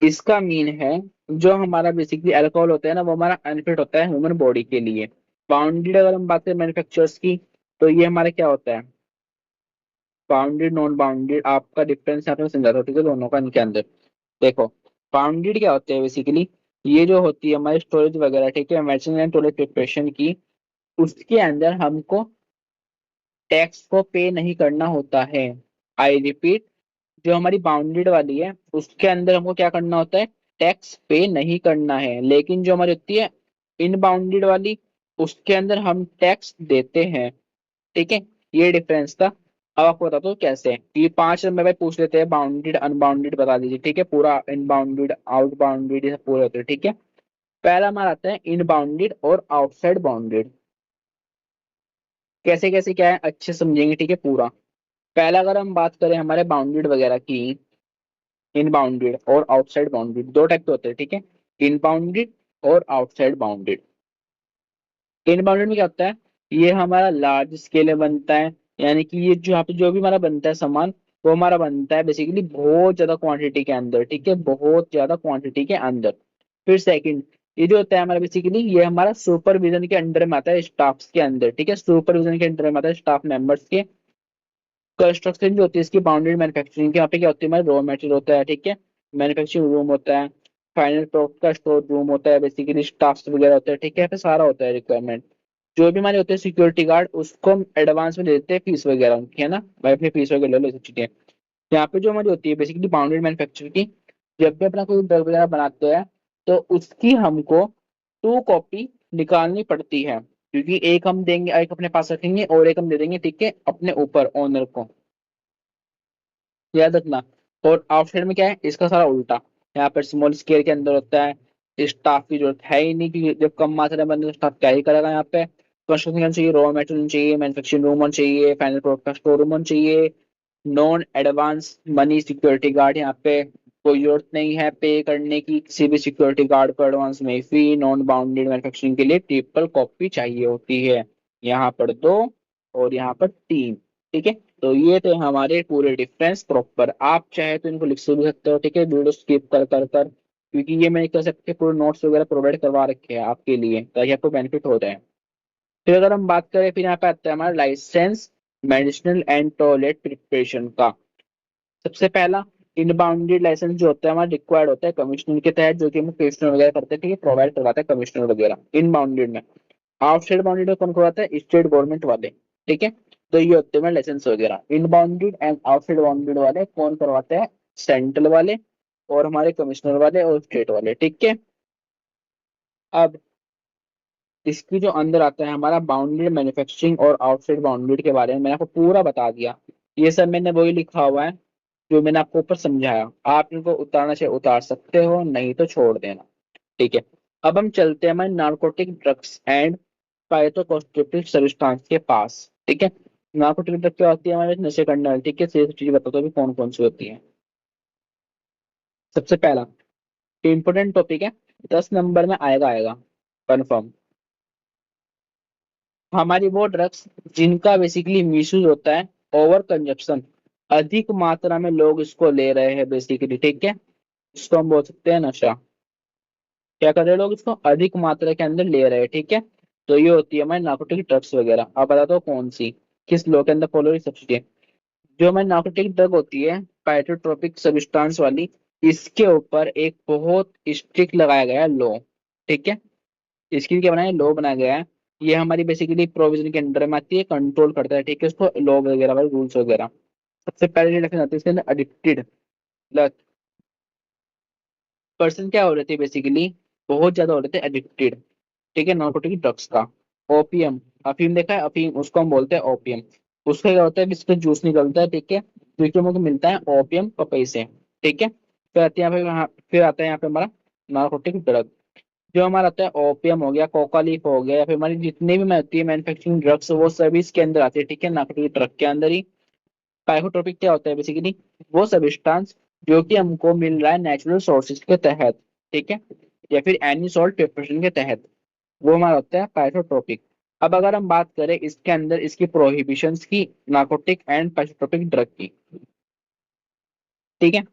A: इसका मीन है जो हमारा बेसिकली अल्कोहल होता है ना, वो हमारा अनफिट होता है ह्यूमन बॉडी के लिए। बाउंडेड अगर हम बात करें मैन्युफैक्चरर्स की, तो ये हमारा क्या होता है, बाउंडेड नॉन बाउंडेड, आपका डिफरेंस यहाँ पे मैं समझाता हूँ, ठीक है, दोनों का इनके अंदर। देखो बाउंडेड क्या होते हैं बेसिकली, ये जो होती है हमारी स्टोरेज वगैरह, ठीक है, मेडिसिन एंड टॉयलेट प्रिपरेशन की, उसके अंदर हमको टैक्स को पे नहीं करना होता है। आई रिपीट, जो हमारी बाउंडेड वाली है उसके अंदर हमको क्या करना होता है, टैक्स पे नहीं करना है, लेकिन जो हमारी होती है इनबाउंडेड वाली, उसके अंदर हम टैक्स देते हैं। ठीक है, ये डिफरेंस था। अब आपको बताता हूँ कैसे है। ये 5 नंबर पे पूछ लेते हैं, बाउंडेड अनबाउंडेड बता दीजिए। ठीक है, पूरा इनबाउंडेड आउट बाउंडेड ये सब पूरे होते हैं। ठीक है, पहला हमारा आता है इनबाउंडेड और आउटसाइड बाउंडेड। कैसे कैसे क्या है अच्छे से समझेंगे। ठीक है, पूरा पहला अगर हम बात करें हमारे बाउंडेड वगैरह की, इनबाउंडेड और आउटसाइड बाउंडेड दो टाइप के होते हैं। ठीक है, इनबाउंडेड और आउटसाइड बाउंडेड। इनबाउंडेड में क्या होता है, ये हमारा लार्ज स्केल में बनता है, यानी कि ये जो यहाँ पे जो भी हमारा बनता है सामान, वो हमारा बनता है बेसिकली बहुत ज्यादा क्वांटिटी के अंदर। ठीक है, बहुत ज्यादा क्वांटिटी के अंदर। फिर सेकंड, ये जो होता है हमारा बेसिकली ये हमारा सुपरविजन के अंडर में आता है, स्टाफ के अंदर। ठीक है, सुपरविजन के अंडर में आता है, स्टाफ मेंबर्स के। कंस्ट्रक्शन जो होती है इसकी बाउंड्री मैन्युफैक्चरिंग की, यहाँ पे क्या होती है हमारा रॉ मटेरियल होता है। ठीक है, मैन्युफैक्चरिंग रूम होता है, फाइनल प्रोडक्ट का स्टोर रूम होता है, बेसिकली स्टाफ वगैरह होता है। ठीक है, यहाँ पे सारा होता है रिक्वायरमेंट। जो भी हमारे होते हैं सिक्योरिटी गार्ड, उसको हम एडवांस में दे देते हैं फीस वगैरह उनकी, है ना भाई, अपनी फीस वगैरह ले लो, ये सब चीजें। यहाँ पे जो हमारी होती है बेसिकली बाउंड्री मैन्युफैक्चर की, जब भी अपना कोई ड्रग वगैरह बनाते हैं तो उसकी हमको 2 कॉपी निकालनी पड़ती है, क्योंकि एक हम देंगे, एक अपने पास रखेंगे और एक हम दे देंगे। ठीक है, अपने ऊपर ओनर को, याद रखना। और आउटसाइड में क्या है, इसका सारा उल्टा। यहाँ पर स्मॉल स्केल के अंदर होता है, स्टाफ की जरूरत है ही नहीं, क्योंकि जब कम मात्रा में बंदे तो स्टाफ क्या ही करेगा यहाँ पे। कंस्ट्रक्शन चाहिए, रॉ मटेरियल चाहिए, मैन्युफैक्चरिंग रूम होना चाहिए, फाइनल प्रोडक्ट का स्टोर रूम होना चाहिए। Non advance money security guard, यहाँ पे कोई जरूरत नहीं है पे करने की किसी भी सिक्योरिटी गार्ड को एडवांस में फी। नॉन बाउंडेड मैन्युफैक्चरिंग के लिए ट्रिपल कॉपी चाहिए होती है, यहाँ पर 2 और यहाँ पर 3। ठीक है, तो ये थे हमारे पूरे डिफरेंस प्रॉपर। आप चाहे तो इनको लिख भी सकते हो। ठीक है, वीडियो स्किप कर कर कर, क्योंकि ये मैंने कह सकते पूरे नोट्स वगैरह प्रोवाइड करवा रखे हैं आपके लिए, ताकि आपको बेनिफिट हो जाए। फिर अगर हम बात करें, फिर यहाँ पे आता है हमारा licence medicinal and toilet preparation का। सबसे पहला, इनबाउंडेड लाइसेंस जो होता है हमारा रिक्वायर्ड होता है कमिश्नर के तहत, जो कि हम कमिश्नर वगैरह करते हैं। ठीक है, प्रोवाइड करवाता है कमिश्नर वगैरह इनबाउंडेड में। आउटसाइड बाउंडेड में कौन करवाता है, स्टेट गवर्नमेंट वाले। ठीक है, तो ये होते हैं लाइसेंस वगैरह। इनबाउंडेड एंड आउटसाइड बाउंडेड वाले कौन करवाते हैं, सेंट्रल वाले और हमारे कमिश्नर वाले और स्टेट वाले। ठीक है, अब इसकी जो अंदर आता है हमारा बाउंडेड मैन्युफैक्चरिंग और आउटसाइड बाउंडेड के बारे में मैंने आपको पूरा बता दिया। ये सब मैंने वही लिखा हुआ है जो मैंने आपको ऊपर समझाया। आप इनको उतारना चाहे उतार सकते हो, नहीं तो छोड़ देना। ठीक है, अब हम चलते हैं हमारे नार्कोटिक ड्रग्स एंड पाइथोकॉस्टिक सब्सटेंस के पास। ठीक है, नार्कोटिक ड्रग क्या होती है, हमारे नशे करने वाली। ठीक है, ये चीजें बताता हूँ अभी कौन कौन सी होती है। सबसे पहला इंपोर्टेंट टॉपिक है, 10 नंबर में आएगा आएगा कन्फर्म। हमारी वो ड्रग्स जिनका बेसिकली मिसयूज होता है, ओवर कंजप्शन, अधिक मात्रा में लोग इसको ले रहे हैं बेसिकली। ठीक है, इसको हम बोल सकते हैं नशा। क्या कर रहे हैं लोग, इसको अधिक मात्रा के अंदर ले रहे हैं। ठीक है, तो ये होती है हमारी नार्कोटिक ड्रग्स वगैरह। आप बता दो कौन सी, किस लो के अंदर फॉलो ये सब चीजें। जो हमारी नार्कोटिक ड्रग होती है पाइटोट्रोपिक सब्सटेंस वाली, इसके ऊपर एक बहुत स्ट्रिक्ट लगाया गया है लॉ। ठीक है, इसके लिए क्या बनाया, लॉ बनाया गया है। ये हमारी बेसिकली प्रोविजन के अंडर में आती है, कंट्रोल करता है। ठीक है, उसको लॉ वगैरह वाले रूल्स वगैरह। सबसे पहले लक्षण आती है इसके अंदर एडिक्टेड लत। पर्सन क्या हो रहे थे बेसिकली, बहुत ज्यादा हो रहे थे एडिक्टेड। ठीक है, नार्कोटिक ड्रग्स का। ओपियम, अफीम देखा है, अफीम उसको हम बोलते हैं ओपियम। उसका क्या होता है, इसका जूस निकलता है। ठीक है, विक्रमों को मिलता है ओपियम पपई से। ठीक है, फिर आते हैं फिर आता है यहाँ पे हमारा नार्कोटिक ड्रग। जो हमारा आता है ओपियम हो गया, कोका लीफ हो गया, या फिर हमारी जितनी भी में होती है मैन्युफैक्चरिंग ड्रग्स, वो सभी इसके अंदर आती है। ठीक है, नार्कोटिक ड्रग के अंदर ही। साइकोट्रोपिक क्या होता है बेसिकली, वो सब्सटेंस जो कि हमको मिल रहा है नेचुरल सोर्सेज के तहत। ठीक है, या फिर एनी सॉल्ट प्रिपरेशन के तहत, वो हमारा होता है पाइथोट्रोपिक। अब अगर हम बात करें इसके अंदर इसकी प्रोहिबिशंस की, नार्कोटिक एंड पाइथोट्रोपिक ड्रग की। ठीक है,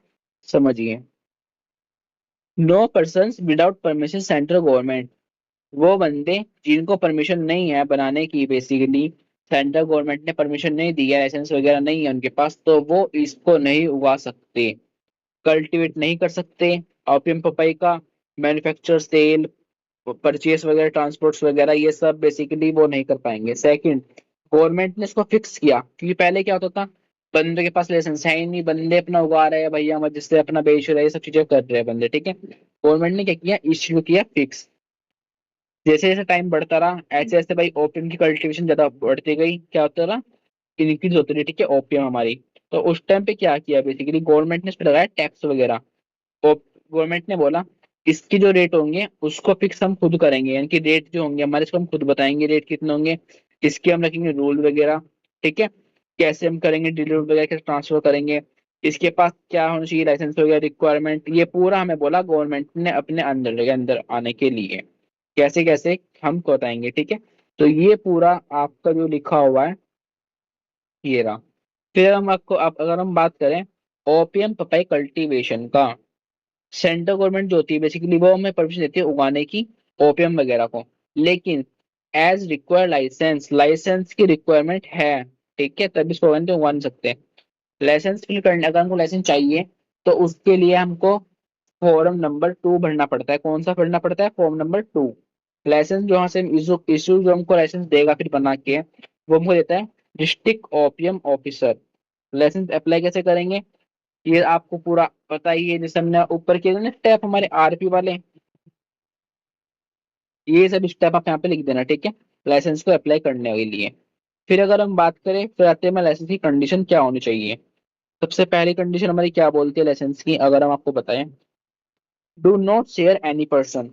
A: समझिए। No person without permission central government, वो बंदे जिनको परमिशन नहीं है बनाने की बेसिकली, सेंट्रल गवर्नमेंट ने परमिशन नहीं दी है, लाइसेंस वगैरह नहीं है उनके पास, तो वो इसको नहीं उगा सकते, कल्टीवेट नहीं कर सकते। ओपियम पपाई का मैन्युफैक्चर, सेल, परचेस वगैरह, ट्रांसपोर्ट्स वगैरह, ये सब बेसिकली वो नहीं कर पाएंगे। सेकंड, गवर्नमेंट ने इसको फिक्स किया, क्योंकि पहले क्या होता था, बंदे के पास लाइसेंस है ही नहीं, बंदे अपना उगा रहे हैं भैया, मत जिससे अपना बेच रहे हैं, सब चीजें कर रहे हैं बंदे, ठीक है। गवर्नमेंट ने क्या किया, इश्यू किया फिक्स। जैसे जैसे टाइम बढ़ता रहा ऐसे ऐसे भाई ओपियम की कल्टीवेशन ज्यादा बढ़ती गई, क्या होता रहा, इंक्रीज होती रही, ठीक है, ओपियम हमारी। तो उस टाइम पे क्या किया बेसिकली गवर्नमेंट ने इस पे लगाया टैक्स वगैरह। गवर्नमेंट ने बोला इसकी जो रेट होंगे उसको फिक्स हम खुद करेंगे, यानी कि रेट जो होंगे हमारे, इसको हम खुद बताएंगे रेट कितने होंगे, इसके हम रखेंगे रूल वगैरह, ठीक है। कैसे हम करेंगे डिलीवर वगैरह, कैसे ट्रांसफर करेंगे, इसके पास क्या होना चाहिए, लाइसेंस वगैरह रिक्वायरमेंट, ये पूरा हमें बोला गवर्नमेंट ने अपने अंदर के अंदर आने के लिए। कैसे कैसे हमको बताएंगे, ठीक है। तो ये पूरा आपका जो लिखा हुआ है ये रहा। फिर हम आपको अगर हम बात करें ओपियम पपाई कल्टीवेशन का, सेंट्रल गवर्नमेंट जो होती है बेसिकली वो हमें परमिशन देती है उगाने की ओपियम वगैरह को, लेकिन एज रिक्वायर लाइसेंस, लाइसेंस की रिक्वायरमेंट है, ठीक है, तभी इसको उगा नहीं सकते। लाइसेंस फिल करने, अगर हमको लाइसेंस चाहिए तो उसके लिए हमको फॉर्म नंबर 2 भरना पड़ता है। कौन सा भरना पड़ता है, फॉर्म नंबर 2। लाइसेंस जो यहाँ से इशू इशू जो हमको लाइसेंस देगा फिर बना के, वो हमको देता है district opium officer. Licence apply कैसे करेंगे, ये आपको पूरा पता ही है, जैसे हमने ऊपर किए थे ना स्टेप हमारे आरपी वाले, ये सब स्टेप आप यहाँ पे लिख देना, ठीक है, लाइसेंस को अप्लाई करने के लिए। फिर अगर हम बात करें, फिर आते हैं लाइसेंस की कंडीशन क्या होनी चाहिए। सबसे पहली कंडीशन हमारी क्या बोलती है लाइसेंस की, अगर हम आपको बताएं, do not share any person,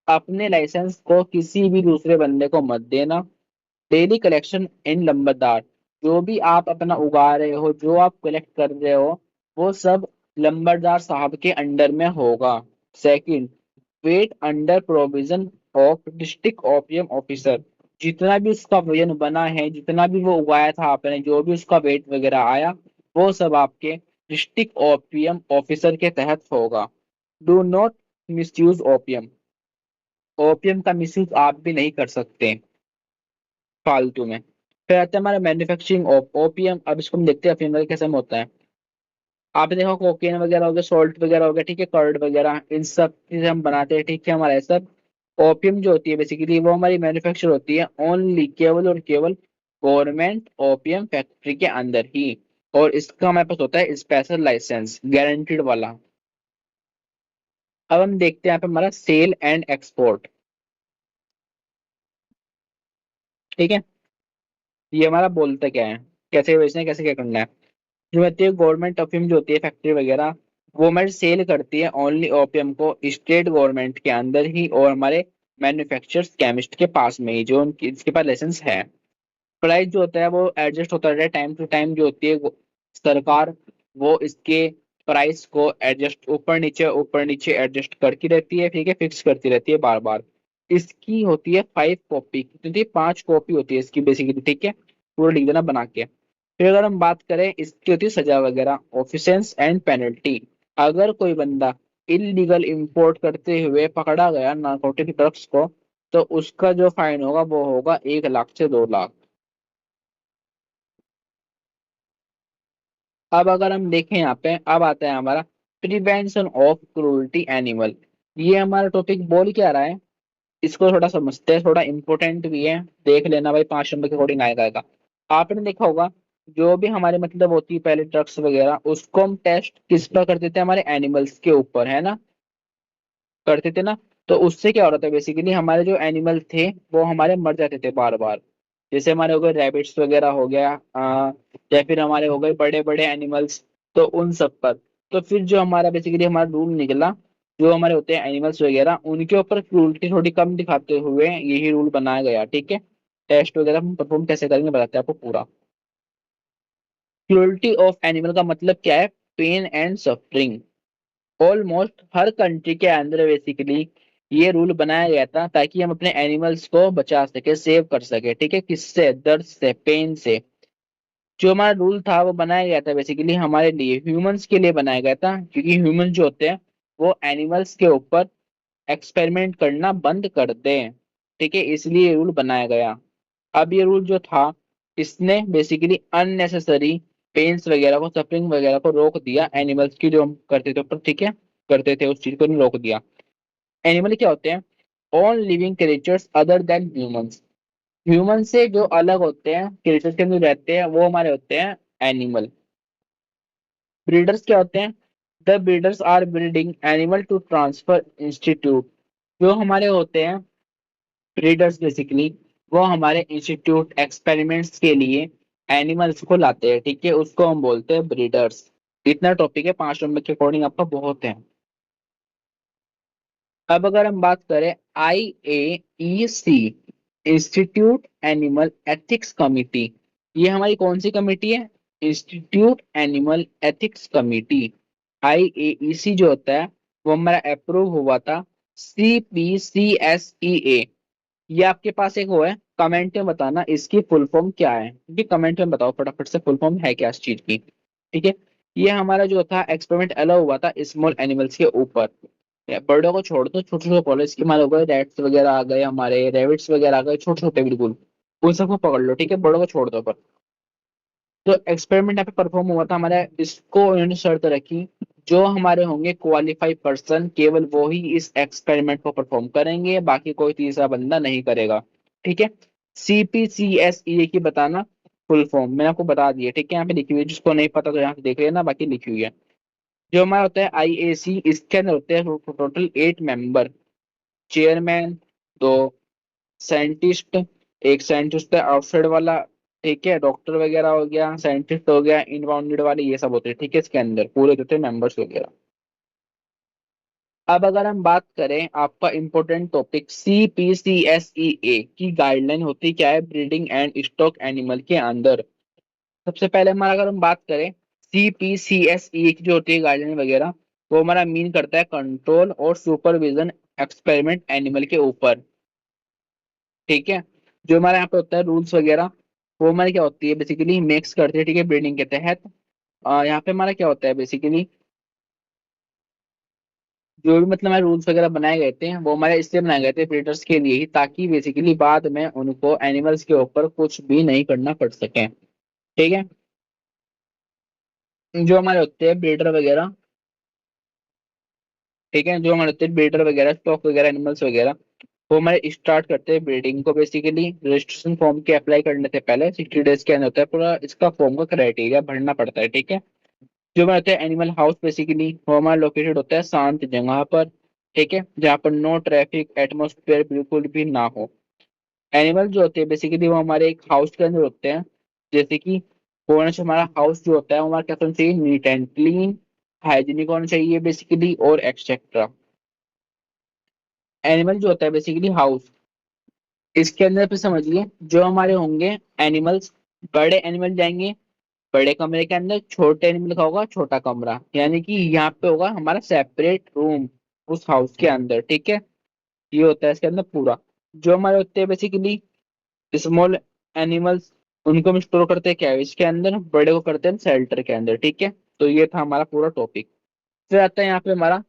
A: अपने लाइसेंस को किसी भी दूसरे बंदे को मत देना। डेली कलेक्शन इन लंबरदार, जो भी आप अपना उगा रहे हो, जो आप कलेक्ट कर रहे हो, वो सब लंबरदार साहब के अंडर में होगा। Second, wait under provision of district opium officer, जितना भी उसका वजन बना है, जितना भी वो उगाया था आपने, जो भी उसका वेट वगैरह आया, वो सब आपके डिस्ट्रिक्ट ओपियम ऑफिसर के तहत होगा। Do not misuse opium, opium का मिसयूज आप भी नहीं कर सकते फालतू में। फिर आता है हमारा मैन्युफैक्चरिंग ऑफ ओपियम। अब इसको हम देखते हैं अफीम वगैरह कैसे में होता है। आपने देखा कोकेन वगैरह हो गया, सॉल्ट वगैरह हो गया, ठीक है, कर्ड वगैरह, इन सब चीजें हम बनाते हैं, ठीक है, हमारा ये सब। ओपियम जो होती है बेसिकली वो हमारी मैन्युफैक्चर होती है ओनली, केवल और केवल गवर्नमेंट ओपियम फैक्ट्री के अंदर ही। और इसका हमारे पास होता है स्पेशल लाइसेंस गारंटीड वाला। अब हम देखते हैं यहाँ पे हमारा सेल एंड एक्सपोर्ट, ठीक है। ये हमारा बोलता क्या है, कैसे बेचना है, कैसे क्या करना है। जो होती है गवर्नमेंट अफीम जो होती है फैक्ट्री वगैरह, वो हमारी सेल करती है ओनली ओपियम को स्टेट गवर्नमेंट के अंदर ही, और हमारे मैन्युफैक्चरर्स केमिस्ट के पास में ही, जो उनकी इसके पास लाइसेंस है। प्राइस जो होता है वो एडजस्ट होता रहता है टाइम टू टाइम, जो होती है सरकार, वो इसके प्राइस को एडजस्ट ऊपर नीचे एडजस्ट करती रहती है, ठीक है, फिक्स करती रहती है बार बार। इसकी होती है 5 कॉपी, कितनी होती है, 5 कॉपी होती है इसकी बेसिकली, ठीक है, पूरा लिख देना बना के। फिर अगर हम बात करें इसकी होती है सजा वगैरह, ऑफिसेंस एंड पेनल्टी। अगर कोई बंदा इलीगल इंपोर्ट करते हुए पकड़ा गया नारकोटिक ड्रग्स को, तो उसका जो फाइन होगा वो होगा 1 लाख से 2 लाख। अब अगर हम देखें यहाँ पे, अब आता है हमारा प्रिवेंशन ऑफ क्रूरटी एनिमल। ये हमारा टॉपिक बोल क्या रहा है, इसको थोड़ा समझते हैं, थोड़ा इंपॉर्टेंट भी है, देख लेना भाई, 5 नंबर के अकॉर्डिंग आएगा। आपने देखा होगा जो भी हमारे मतलब होती है पहले ड्रग्स वगैरह, उसको हम टेस्ट किस पर करते थे, हमारे एनिमल्स के ऊपर, है ना, करते थे ना। तो उससे क्या हो रहा था बेसिकली, हमारे जो एनिमल थे वो हमारे मर जाते थे बार बार। जैसे हमारे हो गए रैबिट्स वगैरह हो गया, या फिर हमारे हो गए बड़े बड़े एनिमल्स, तो उन सब पर। तो फिर जो हमारा बेसिकली हमारा रूल निकला, जो हमारे होते हैं एनिमल्स वगैरह उनके ऊपर क्रूरटी थोड़ी कम दिखाते हुए यही रूल बनाया गया, ठीक है। टेस्ट वगैरह हम परफॉर्म कैसे करेंगे बताते हैं आपको पूरा। क्रूरटी ऑफ एनिमल का मतलब क्या है, पेन एंड सफरिंग। ऑलमोस्ट हर कंट्री के अंदर बेसिकली ये रूल बनाया गया था ताकि हम अपने एनिमल्स को बचा सके, सेव कर सके, ठीक है, किससे, दर्द से, पेन से। जो हमारा रूल था वो बनाया गया था बेसिकली हमारे लिए, ह्यूमंस के लिए बनाया गया था, क्योंकि ह्यूमन जो होते हैं वो एनिमल्स के ऊपर एक्सपेरिमेंट करना बंद कर दें, ठीक है, इसलिए ये रूल बनाया गया। अब ये रूल जो था, इसने बेसिकली अननेसेसरी पेन्स वगैरह को, सफरिंग वगैरह को रोक दिया एनिमल्स की, जो हम करते थे ऊपर, ठीक है, करते थे, उस चीज को नहीं रोक दिया। एनिमल क्या होते हैं, all living creatures other than humans. Human से जो अलग होते हैं क्रिएचर्स के अंदर रहते हैं वो हमारे होते हैं एनिमल। ब्रीडर्स क्या होते हैं? The breeders are breeding animal to transfer institute. जो हमारे होते हैं ब्रीडर्स बेसिकली, वो हमारे इंस्टीट्यूट एक्सपेरिमेंट्स के लिए एनिमल्स को लाते हैं, ठीक है, उसको हम बोलते हैं ब्रीडर्स। इतना टॉपिक है, 5 नंबर के अकॉर्डिंग आपका बहुत है। अब अगर हम बात करें IAEC, institute animal ethics committee, ये हमारी कौन सी कमिटी है? Institute animal ethics committee. IAEC जो होता है वो हमारा अप्रूव हुआ था CPCSEA। ये आपके पास एक वो है, कमेंट में बताना इसकी फुल फॉर्म क्या है, क्योंकि कमेंट में बताओ फटाफट से फुल फॉर्म है क्या इस चीज की। ठीक है, ये हमारा जो था एक्सपेरिमेंट अलाउ हुआ था स्मॉल एनिमल्स के ऊपर। बर्डों को छोड़ दो, छोटे छोटे पॉलो इसके मारे हो गए, रैट्स वगैरह आ गए, हमारे रेबिट्स वगैरह आ गए, छोटे छोटे बिल्कुल, उन सबको पकड़ लो, ठीक है, बड़ों को छोड़ दो पर। तो एक्सपेरिमेंट यहाँ पे परफॉर्म हुआ था हमारा, इसको उन्होंने शर्त रखी जो हमारे होंगे क्वालिफाइड पर्सन केवल वो ही इस एक्सपेरिमेंट को परफॉर्म करेंगे, बाकी कोई तीसरा बंदा नहीं करेगा। ठीक है, CPCSEA की बताना फुल फॉर्म मैंने आपको बता दिया, ठीक है, यहाँ पे लिखी हुई है, जिसको नहीं पता तो यहाँ से देख लेना, बाकी लिखी हुई है। जो हमारा होता है IAC, इसके अंदर होते हैं टोटल 8 मेंबर। चेयरमैन, दो साइंटिस्ट, एक साइंटिस्ट है आउटसाइड वाला, ठीक है, डॉक्टर वगैरह हो गया, साइंटिस्ट हो गया, इनबाउंडेड वाले, ये सब होते हैं, ठीक है, इसके अंदर पूरे जो थे मेंबर्स वगैरह। अब अगर हम बात करें आपका इंपॉर्टेंट टॉपिक CPCSEA की गाइडलाइन होती क्या है ब्रीडिंग एंड स्टॉक एनिमल के अंदर। सबसे पहले हमारा अगर हम बात करें CPCSEA की जो होती है गाइडलाइन वगैरह, वो हमारा मीन करता है कंट्रोल और सुपरविजन एक्सपेरिमेंट एनिमल के ऊपर। ठीक है, जो हमारे यहाँ पे होता है रूल्स वगैरह, वो हमारी क्या होती है बेसिकली मिक्स करते हैं, ठीक है, ब्रीडिंग के तहत। यहाँ पे हमारा क्या होता है बेसिकली, जो भी मतलब हमारे रूल्स वगैरह बनाए गए थे वो हमारे इसलिए बनाए गए थे ब्रीडर्स के लिए ही, ताकि बेसिकली बाद में उनको एनिमल्स के ऊपर कुछ भी नहीं करना पड़ सके। ठीक है, जो हमारे होते हैं ब्रीडर वगैरह, ठीक है, जो हमारे होते हैं ब्रीडर वगैरह, स्टॉक वगैरह, एनिमल्स वगैरह, वो हमारे स्टार्ट करते हैं ब्रीडिंग को बेसिकली रजिस्ट्रेशन फॉर्म के अप्लाई करने से पहले 60 डेज के अंदर होता है पूरा इसका फॉर्म का क्राइटेरिया भरना पड़ता है। ठीक है, जो हमारा होता है एनिमल हाउस बेसिकली, वो हमारा लोकेटेड होता है शांत जगह पर, ठीक है, जहाँ पर नो ट्रैफिक एटमोस्फेयर बिल्कुल भी ना हो। एनिमल जो होते हैं बेसिकली वो हमारे एक हाउस के अंदर होते हैं, जैसे कि होना चाहिए हमारा हाउस जो होता है वो हमारा क्या होना चाहिए, नीट एंड क्लीन, हाइजीनिक होना चाहिए बेसिकली, और एक्सेट्रा। एनिमल जो होता है बेसिकली हाउस, इसके अंदर फिर समझिए जो हमारे होंगे एनिमल्स, बड़े एनिमल जाएंगे बड़े कमरे के अंदर, छोटे एनिमल का होगा छोटा कमरा, यानी कि यहाँ पे होगा हमारा सेपरेट रूम उस हाउस के अंदर। ठीक है, ये होता है इसके अंदर पूरा। जो हमारे होते हैं बेसिकली स्मॉल एनिमल्स, उनको हम स्टोर करते हैं कैविज के अंदर, बड़े को करते हैं शेल्टर के अंदर। ठीक है, तो ये था हमारा पूरा टॉपिक। फिर आता है यहाँ पे हमारा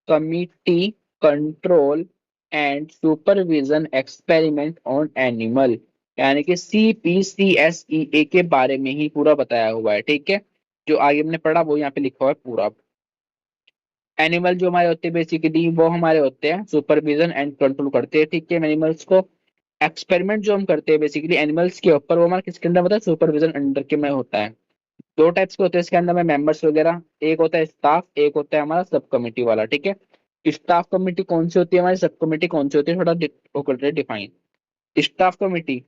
A: committee control and supervision experiment on animal, यानी कि CPCSEA के बारे में ही पूरा बताया हुआ है। ठीक है, जो आगे हमने पढ़ा वो यहाँ पे लिखा हुआ है पूरा। एनिमल जो हमारे होते हैं बेसिकली वो हमारे होते हैं सुपरविजन एंड कंट्रोल करते हैं, ठीक है, एनिमल्स को। एक्सपेरिमेंट जो हम करते हैं बेसिकली एनिमल्स के ऊपर, वो हमारा किसके अंदर होता है, सुपरविजन अंडर के में होता है। दो टाइप्स के होते हैं इसके अंदर में मेंबर्स वगैरह, एक होता है स्टाफ, एक होता है हमारा सब कमिटी वाला। ठीक है, स्टाफ कमेटी कौन सी होती है, हमारी सब कमेटी कौन सी होती है, थोड़ा वो करते हैं डिफाइन। स्टाफ कमेटी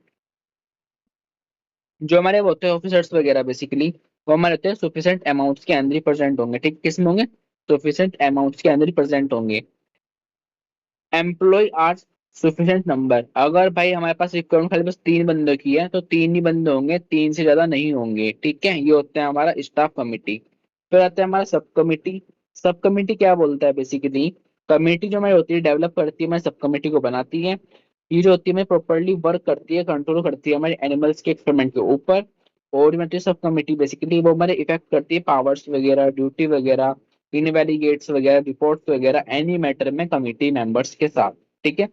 A: जो हमारे वो होते हैं ऑफिसर्स वगैरह बेसिकली, वो हमारे होते हैं सफिशिएंट अमाउंट्स के अंदर ही प्रेजेंट होंगे, ठीक, किस में होंगे, सफिशिएंट अमाउंट्स के अंदर ही प्रेजेंट होंगे। एम्प्लॉय आर सफिशिएंट नंबर, अगर भाई हमारे पास रिक्वायरमेंट खाली बस 3 बंदों की है तो 3 ही बंदे होंगे, 3 से ज्यादा नहीं होंगे। ठीक है, ये होता है हमारा स्टाफ कमिटी। फिर आता है हमारा सब कमिटी। सब कमिटी क्या बोलता है बेसिकली, कमेटी जो हमारी होती है डेवलप करती है, हमारी सब कमेटी को बनाती है। ये जो होती है हमें प्रॉपरली वर्क करती है, कंट्रोल करती है हमारे एनिमल्स के एक्सपेरिमेंट के ऊपर। और मतलब सब कमेटी बेसिकली वो हमारे इफेक्ट करती है पावर्स वगैरह, ड्यूटी वगैरह, इनवेलिगेट्स वगैरह, रिपोर्ट्स वगैरह एनी मैटर में कमेटी मेंबर्स के साथ। ठीक है,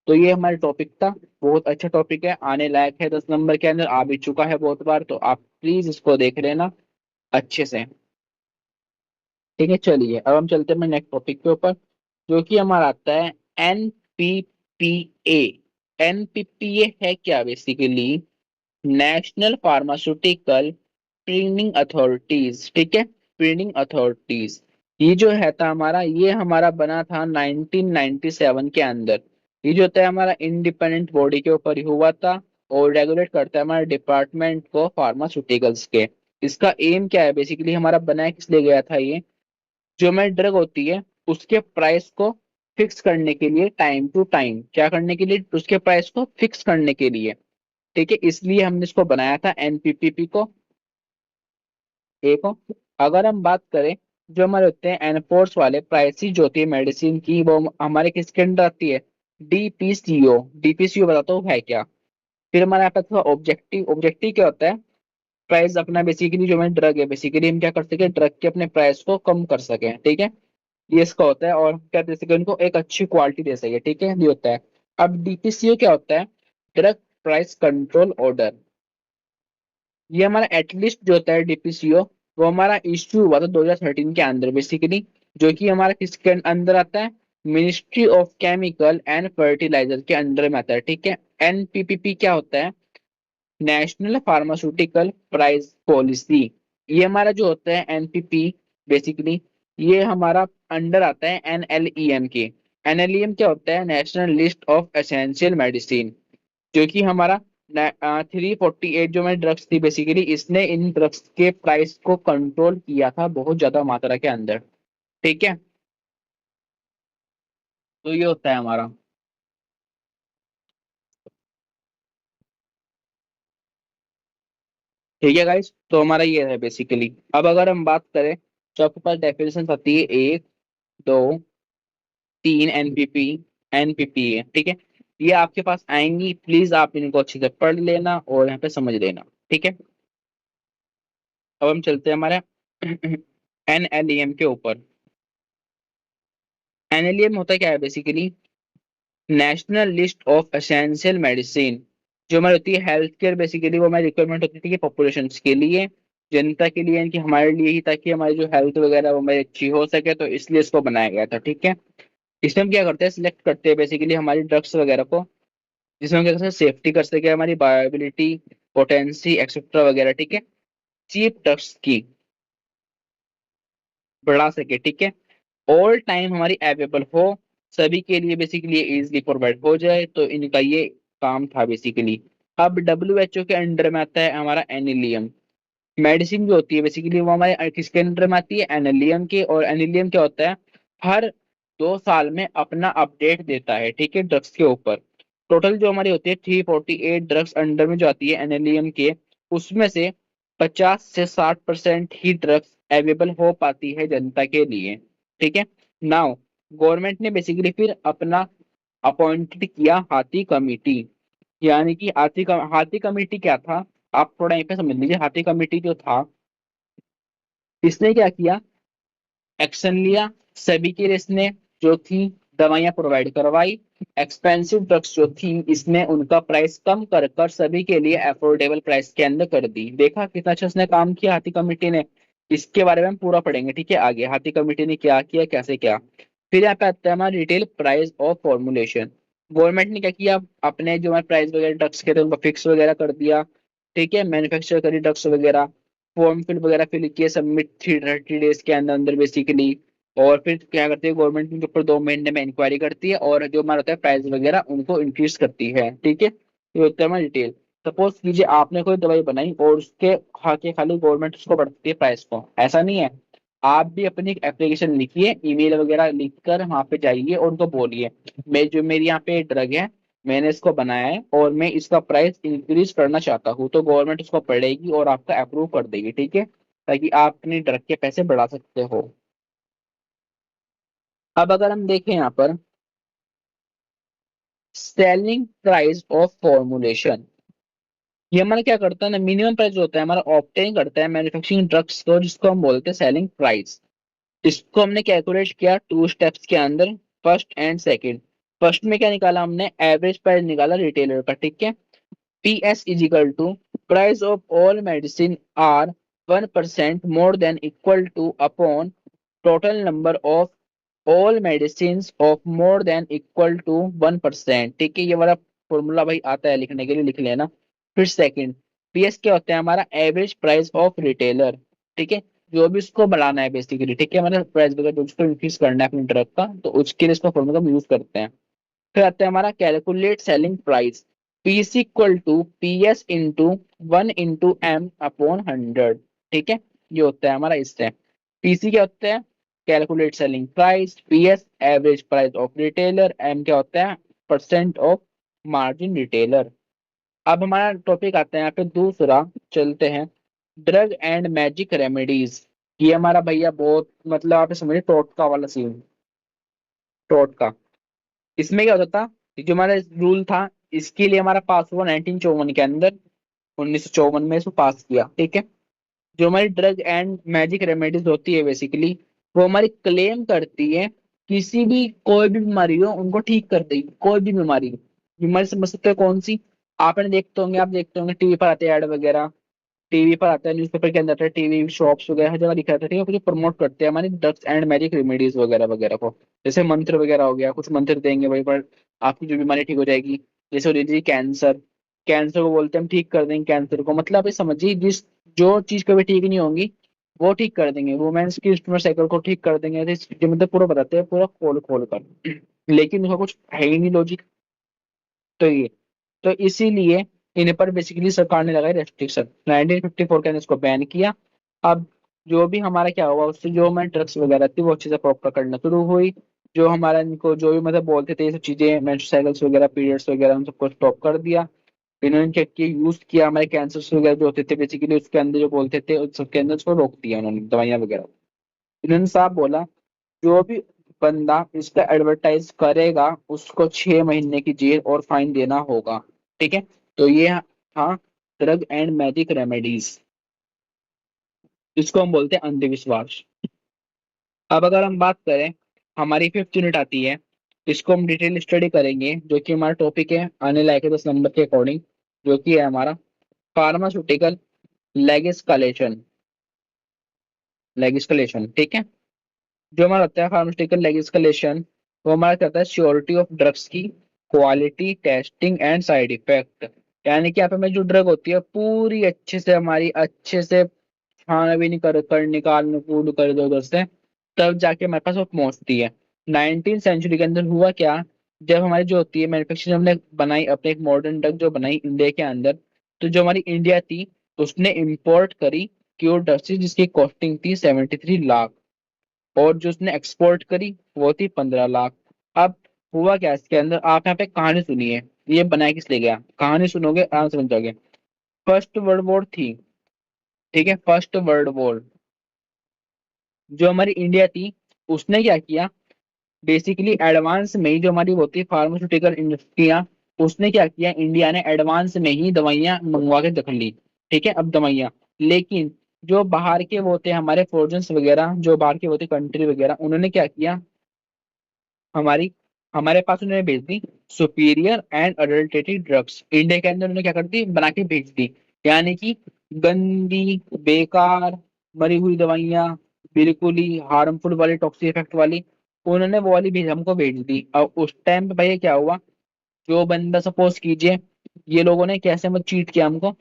A: तो ये हमारा टॉपिक था, बहुत अच्छा टॉपिक है, आने लायक है, 10 नंबर के अंदर आ भी चुका है बहुत बार, तो आप प्लीज इसको देख लेना अच्छे से। ठीक है, चलिए अब हम चलते हैं नेक्स्ट टॉपिक के ऊपर, जो कि हमारा आता है NPPA। NPPA है क्या basically, national pharmaceutical training authorities. ठीक है, फीडिंग अथॉरिटीज। ये जो है था हमारा, ये हमारा बना था 1997 के अंदर। ये जो होता है हमारा इंडिपेंडेंट बॉडी के ऊपर ही हुआ था और रेगुलेट करता है हमारे डिपार्टमेंट को फार्मास्यूटिकल्स के। इसका एम क्या है, बेसिकली हमारा बनाया किस लिए गया था ये, जो हमारी ड्रग होती है उसके प्राइस को फिक्स करने के लिए, टाइम टू टाइम क्या करने के लिए, उसके प्राइस को फिक्स करने के लिए। ठीक है, इसलिए हमने इसको बनाया था एनपीपीपी को। एक हो। अगर हम बात करें जो हमारे होते हैं एनफोर्स वाले प्राइसेस जो होती है मेडिसिन की, वो हमारे किसके अंडर आती है, डीपीसीओ। डीपीसीओ बताता हूँ है क्या। फिर हमारे यहाँ पे ऑब्जेक्टिव। ऑब्जेक्टिव क्या होता है, प्राइस अपना बेसिकली, जो हमारी ड्रग है बेसिकली हम क्या कर सके, ड्रग के अपने प्राइस को कम कर सके। ठीक है, ये इसका होता है। और क्या दे सके उनको, एक अच्छी क्वालिटी दे सके। ठीक है, ये होता है। अब डीपीसीओ क्या होता है, ड्रग प्राइस कंट्रोल ऑर्डर। ये हमारा एटलीस्ट जो होता है डीपीसीओ, वो हमारा इश्यू हुआ था 2013 के अंदर बेसिकली, जो कि हमारा किसके अंदर आता है, ministry of chemical and fertiliser के अंडर में आता है। ठीक है, एनपीपीपी क्या होता है, नेशनल फार्मास्यूटिकल प्राइस पॉलिसी। ये हमारा जो होता है एनपीपी बेसिकली, ये हमारा अंडर आता है एनएलईएम के। एनएलईएम क्या होता है, national list of essential medicine, जो कि हमारा 348 जो हमारी ड्रग्स थी बेसिकली, इसने इन ड्रग्स के प्राइस को कंट्रोल किया था बहुत ज्यादा मात्रा के अंदर। ठीक है, तो ये होता है हमारा। ठीक है गाइस, तो हमारा ये है बेसिकली। अब अगर हम बात करें तो आपके पास डेफिनेशन आती है, एक, दो, तीन एनपीपी, एनपीपी है। ठीक है, ये आपके पास आएंगी, प्लीज आप इनको अच्छे से पढ़ लेना और यहाँ पे समझ लेना। ठीक है, अब हम चलते हैं हमारे एनएलईएम के ऊपर। एनएलईएम होता क्या है basically, national list of essential medicine. जो हमारी होती है हेल्थ केयर बेसिकली, वो हमारी रिक्वायरमेंट होती है पॉपुलेशन के लिए, जनता के लिए, इनकी हमारे लिए ही, ताकि हमारी जो हेल्थ वगैरह वो हमारी अच्छी हो सके, तो इसलिए इसको बनाया गया था। ठीक है, इसमें हम क्या करते हैं, सिलेक्ट करते हैं बेसिकली हमारी ड्रग्स वगैरह को, जिसमें हम क्या करते हैं, सेफ्टी कर सके, हमारी बायोबिलिटी, पोटेंसी एक्सेट्रा वगैरह। ठीक है, चीप ड्रग्स की बढ़ा सके। ठीक है, ऑल टाइम हमारी अवेलेबल हो, सभी के लिए बेसिकली ये इजिली प्रोवाइड हो जाए, तो इनका ये काम था बेसिकली। अब डब्ल्यू के अंडर में आता है हमारा एनिलियम। मेडिसिन जो होती है बेसिकली, वो हमारे किसके अंडर में आती है, एनिलियम के। और एनिलियम क्या होता है, हर 2 साल में अपना अपडेट देता है। ठीक है, ड्रग्स के ऊपर टोटल जो हमारी होती है 348 ड्रग्स अंडर में जो आती है एनिलियम के, उसमें से 50 से 60% ही ड्रग्स अवेलेबल हो पाती है जनता के लिए। ठीक है, नाउ गवर्नमेंट ने बेसिकली फिर अपना अपॉइंटेड किया हाथी कमिटी। यानी कि हाथी कमिटी क्या था, आप थोड़ा यहीं पे समझ लीजिए। हाथी कमिटी जो था, इसने क्या किया, एक्शन लिया सभी के लिए। इसने जो थी दवाइयां प्रोवाइड करवाई, एक्सपेंसिव ड्रग्स जो थी इसने उनका प्राइस कम कर कर सभी के लिए अफोर्डेबल प्राइस के अंदर कर दी। देखा कितना अच्छा इसने काम किया हाथी कमेटी ने। इसके बारे में हम पूरा पढ़ेंगे। ठीक है, आगे हाथी कमेटी ने क्या किया, कैसे क्या। फिर यहाँ पे आता है हमारा retail price of formulation. Government ने क्या किया, अपने जो हमारे प्राइस वगैरह ड्रग्स के थे उनको फिक्स वगैरह कर दिया। ठीक है, मैन्युफैक्चर करी ड्रग्स वगैरह, फॉर्म फिल वगैरह फिल किए, सबमिट 330 डेज के अंदर अंदर बेसिकली। और फिर क्या करती है गवर्नमेंट, उनके ऊपर 2 महीने में इंक्वायरी करती है, और जो हमारा होता है प्राइस वगैरह उनको इंक्रीज करती है। ठीक है, ये होता है हमारा डिटेल। सपोज कीजिए आपने कोई दवाई बनाई और उसके खा के खाली गवर्नमेंट उसको बढ़ती है प्राइस को, ऐसा नहीं है। आप भी अपनी एक एप्लीकेशन लिखिए, ईमेल वगैरह लिख कर वहां पे जाइए और उनको बोलिए, मैं जो मेरी यहाँ पे ड्रग है, मैंने इसको बनाया है और मैं इसका प्राइस इंक्रीज करना चाहता हूँ, तो गवर्नमेंट उसको पढ़ेगी और आपका अप्रूव कर देगी। ठीक है, ताकि आप अपनी ड्रग के पैसे बढ़ा सकते हो। अब अगर हम देखें यहाँ पर सेलिंग प्राइस ऑफ फॉर्मुलेशन, ये हमारा क्या करता है ना, मिनिमम प्राइस जो होता है हमारा ऑब्टेन करता है मैन्युफैक्चरिंग ड्रग्स को, जिसको हम बोलते हैं सेलिंग प्राइस। इसको हमने कैलकुलेट किया 2 स्टेप्स के अंदर, फर्स्ट एंड सेकंड। फर्स्ट में क्या निकाला हमने, एवरेज प्राइस निकाला रिटेलर का। ठीक है, PS is equal to price of all medicine are 1% more than equal to upon total number of all medicine of more than equal to 1%। ठीक है, ये वाला फॉर्मूला भाई आता है लिखने के लिए, लिख लेना। फिर सेकंड, PS क्या होता है हमारा, एवरेज प्राइस ऑफ रिटेलर। ठीक है, जो भी उसको बढ़ाना है बेसिकली, ठीक है, मतलब प्राइस वगैरह जो उसको इंक्रीज करना है अपने ड्रग का, तो उसके लिए इसका फॉर्मूला हम यूज करते हैं। फिर आता है हमारा calculate selling price, P is equal to P S into 1 into M/100। ठीक है, ये होता है हमारा इससे। पीसी क्या होता है, calculate selling price, P S average price of retailer, M क्या होता है, परसेंट ऑफ मार्जिन रिटेलर। अब हमारा टॉपिक आता है यहाँ पे दूसरा, चलते हैं, ड्रग एंड मैजिक रेमेडीज। ये हमारा भैया बहुत मतलब आप समझिए टोटका वाला सीन, टोटका। इसमें क्या होता था, जो हमारा रूल था, इसके लिए हमारा पास हुआ 1954 के अंदर, 1954 में इसको पास किया, ठीक है। जो हमारी ड्रग एंड मैजिक रेमेडीज होती है बेसिकली, वो हमारी क्लेम करती है किसी भी कोई भी बीमारी हो उनको ठीक कर देगी, कोई भी बीमारी। बीमारी समझ सकते हो कौन सी, आपने देखते होंगे, आप देखते होंगे टीवी पर आते हैं ऐड वगैरह, टीवी पर आता है, न्यूज़पेपर के अंदर आता है, टीवी शॉप्स वगैरह हर जगह लिखा रहता है, ठीक है, कुछ प्रमोट करते हैं हमारी ड्रग्स एंड मैजिक रेमेडीज वगैरह वगैरह को। जैसे मंत्र वगैरह हो गया, कुछ मंत्र देंगे वही पर आपकी जो बीमारी ठीक हो जाएगी। जैसे हो रही थी कैंसर, कैंसर को बोलते हैं हम ठीक कर देंगे कैंसर को, मतलब ये समझिए जिस जो चीज कभी ठीक नहीं होंगी वो ठीक कर देंगे। वुमेन्स की स्टोमर साइकिल को ठीक कर देंगे, ऐसे जो मतलब पूरा बताते हैं पूरा खोल खोल कर लेकिन उसका कुछ है ही नहीं लॉजिक। तो ये, तो इसीलिए इन पर बेसिकली सरकार ने लगाई रेस्ट्रिक्शन, 1954 के अंदर इसको बैन किया। अब जो भी हमारा क्या हुआ, उससे जो हमारे ड्रग्स वगैरह थी वो अच्छे से प्रॉपर करना शुरू हुई। जो हमारा इनको जो भी मतलब बोलते थे ये सब चीजें, मेंस्ट्रुअल वगैरह, पीरियड्स वगैरह, उन सबको स्टॉप कर दिया। इन्होंने क्या किया, यूज किया हमारे कैंसर वगैरह जो होते थे बेसिकली उसके अंदर जो बोलते थे उस सबके अंदर उसको रोक दिया उन्होंने, दवाइयां वगैरह। इन्होंने साफ बोला जो भी बंदा इसका एडवर्टाइज करेगा उसको 6 महीने की जेल और फाइन देना होगा, ठीक है। तो ये था ड्रग एंड मैजिक रेमेडीज, इसको हम बोलते हैं अंधविश्वास। अब अगर हम बात करें, हमारी 5th यूनिट आती है, इसको हम डिटेल स्टडी करेंगे, जो कि हमारा टॉपिक है आने लायक है 10 नंबर के अकॉर्डिंग, जो कि है हमारा फार्मास्यूटिकल लेगिस्लेशन, लेगिस्लेशन, ठीक है। जो हमारा होता है फार्मास्यूटिकल लेजिस्लेशन, वो हमारा कहता है श्योरिटी ऑफ ड्रग्स की quality testing and side effect. यानी कि यहाँ पे हमें जो ड्रग होती है पूरी अच्छे से हमारी अच्छे से छानबीन कर निकाल कूद कर दो उधर से, तब जाके हमारे पास वो पहुंचती है। 19th सेंचुरी के अंदर हुआ क्या, जब हमारी जो होती है मैन्युफैक्चरिंग हमने बनाई अपने एक मॉडर्न ड्रग जो बनाई इंडिया के अंदर, तो जो हमारी इंडिया थी उसने इंपोर्ट करी क्योर ड्रग्स जिसकी कॉस्टिंग थी 73 लाख, और जो उसने एक्सपोर्ट करी वो थी 15 लाख। अब हुआ क्या इसके अंदर, आप यहाँ पे कहानी सुनिए, ये बनाया किस लिए गया, कहानी सुनोगे आराम से समझ जाओगे। फर्स्ट वर्ल्ड वॉर थी, ठीक है, फर्स्ट वर्ल्ड वॉर, जो हमारी इंडिया थी उसने क्या किया, बेसिकली एडवांस में ही जो हमारी होती फार्मास्यूटिकल इंडस्ट्रियां, उसने क्या किया, इंडिया ने एडवांस में ही दवाइयां मंगवा के रख ली, ठीक है। अब दवाइयां, लेकिन जो बाहर के वो थे हमारे फॉरेनर्स वगैरह, जो बाहर के वो थे कंट्री वगैरह, उन्होंने क्या किया, हमारी हमारे पास उन्होंने भेज दी सुपीरियर एंड अडल्टेटेड ड्रग्स, इंडिया के अंदर उन्होंने क्या कर दी, बना के भेज दी। यानी कि गंदी, बेकार, मरी हुई दवाइयाँ, बिल्कुल ही हार्मफुल वाली, टॉक्सिक इफेक्ट वाली, उन्होंने वो वाली भेज हमको भेज दी। अब उस टाइम पे भैया क्या हुआ, जो बंदा सपोज कीजिए, ये लोगों ने कैसे मत चीट किया हमको,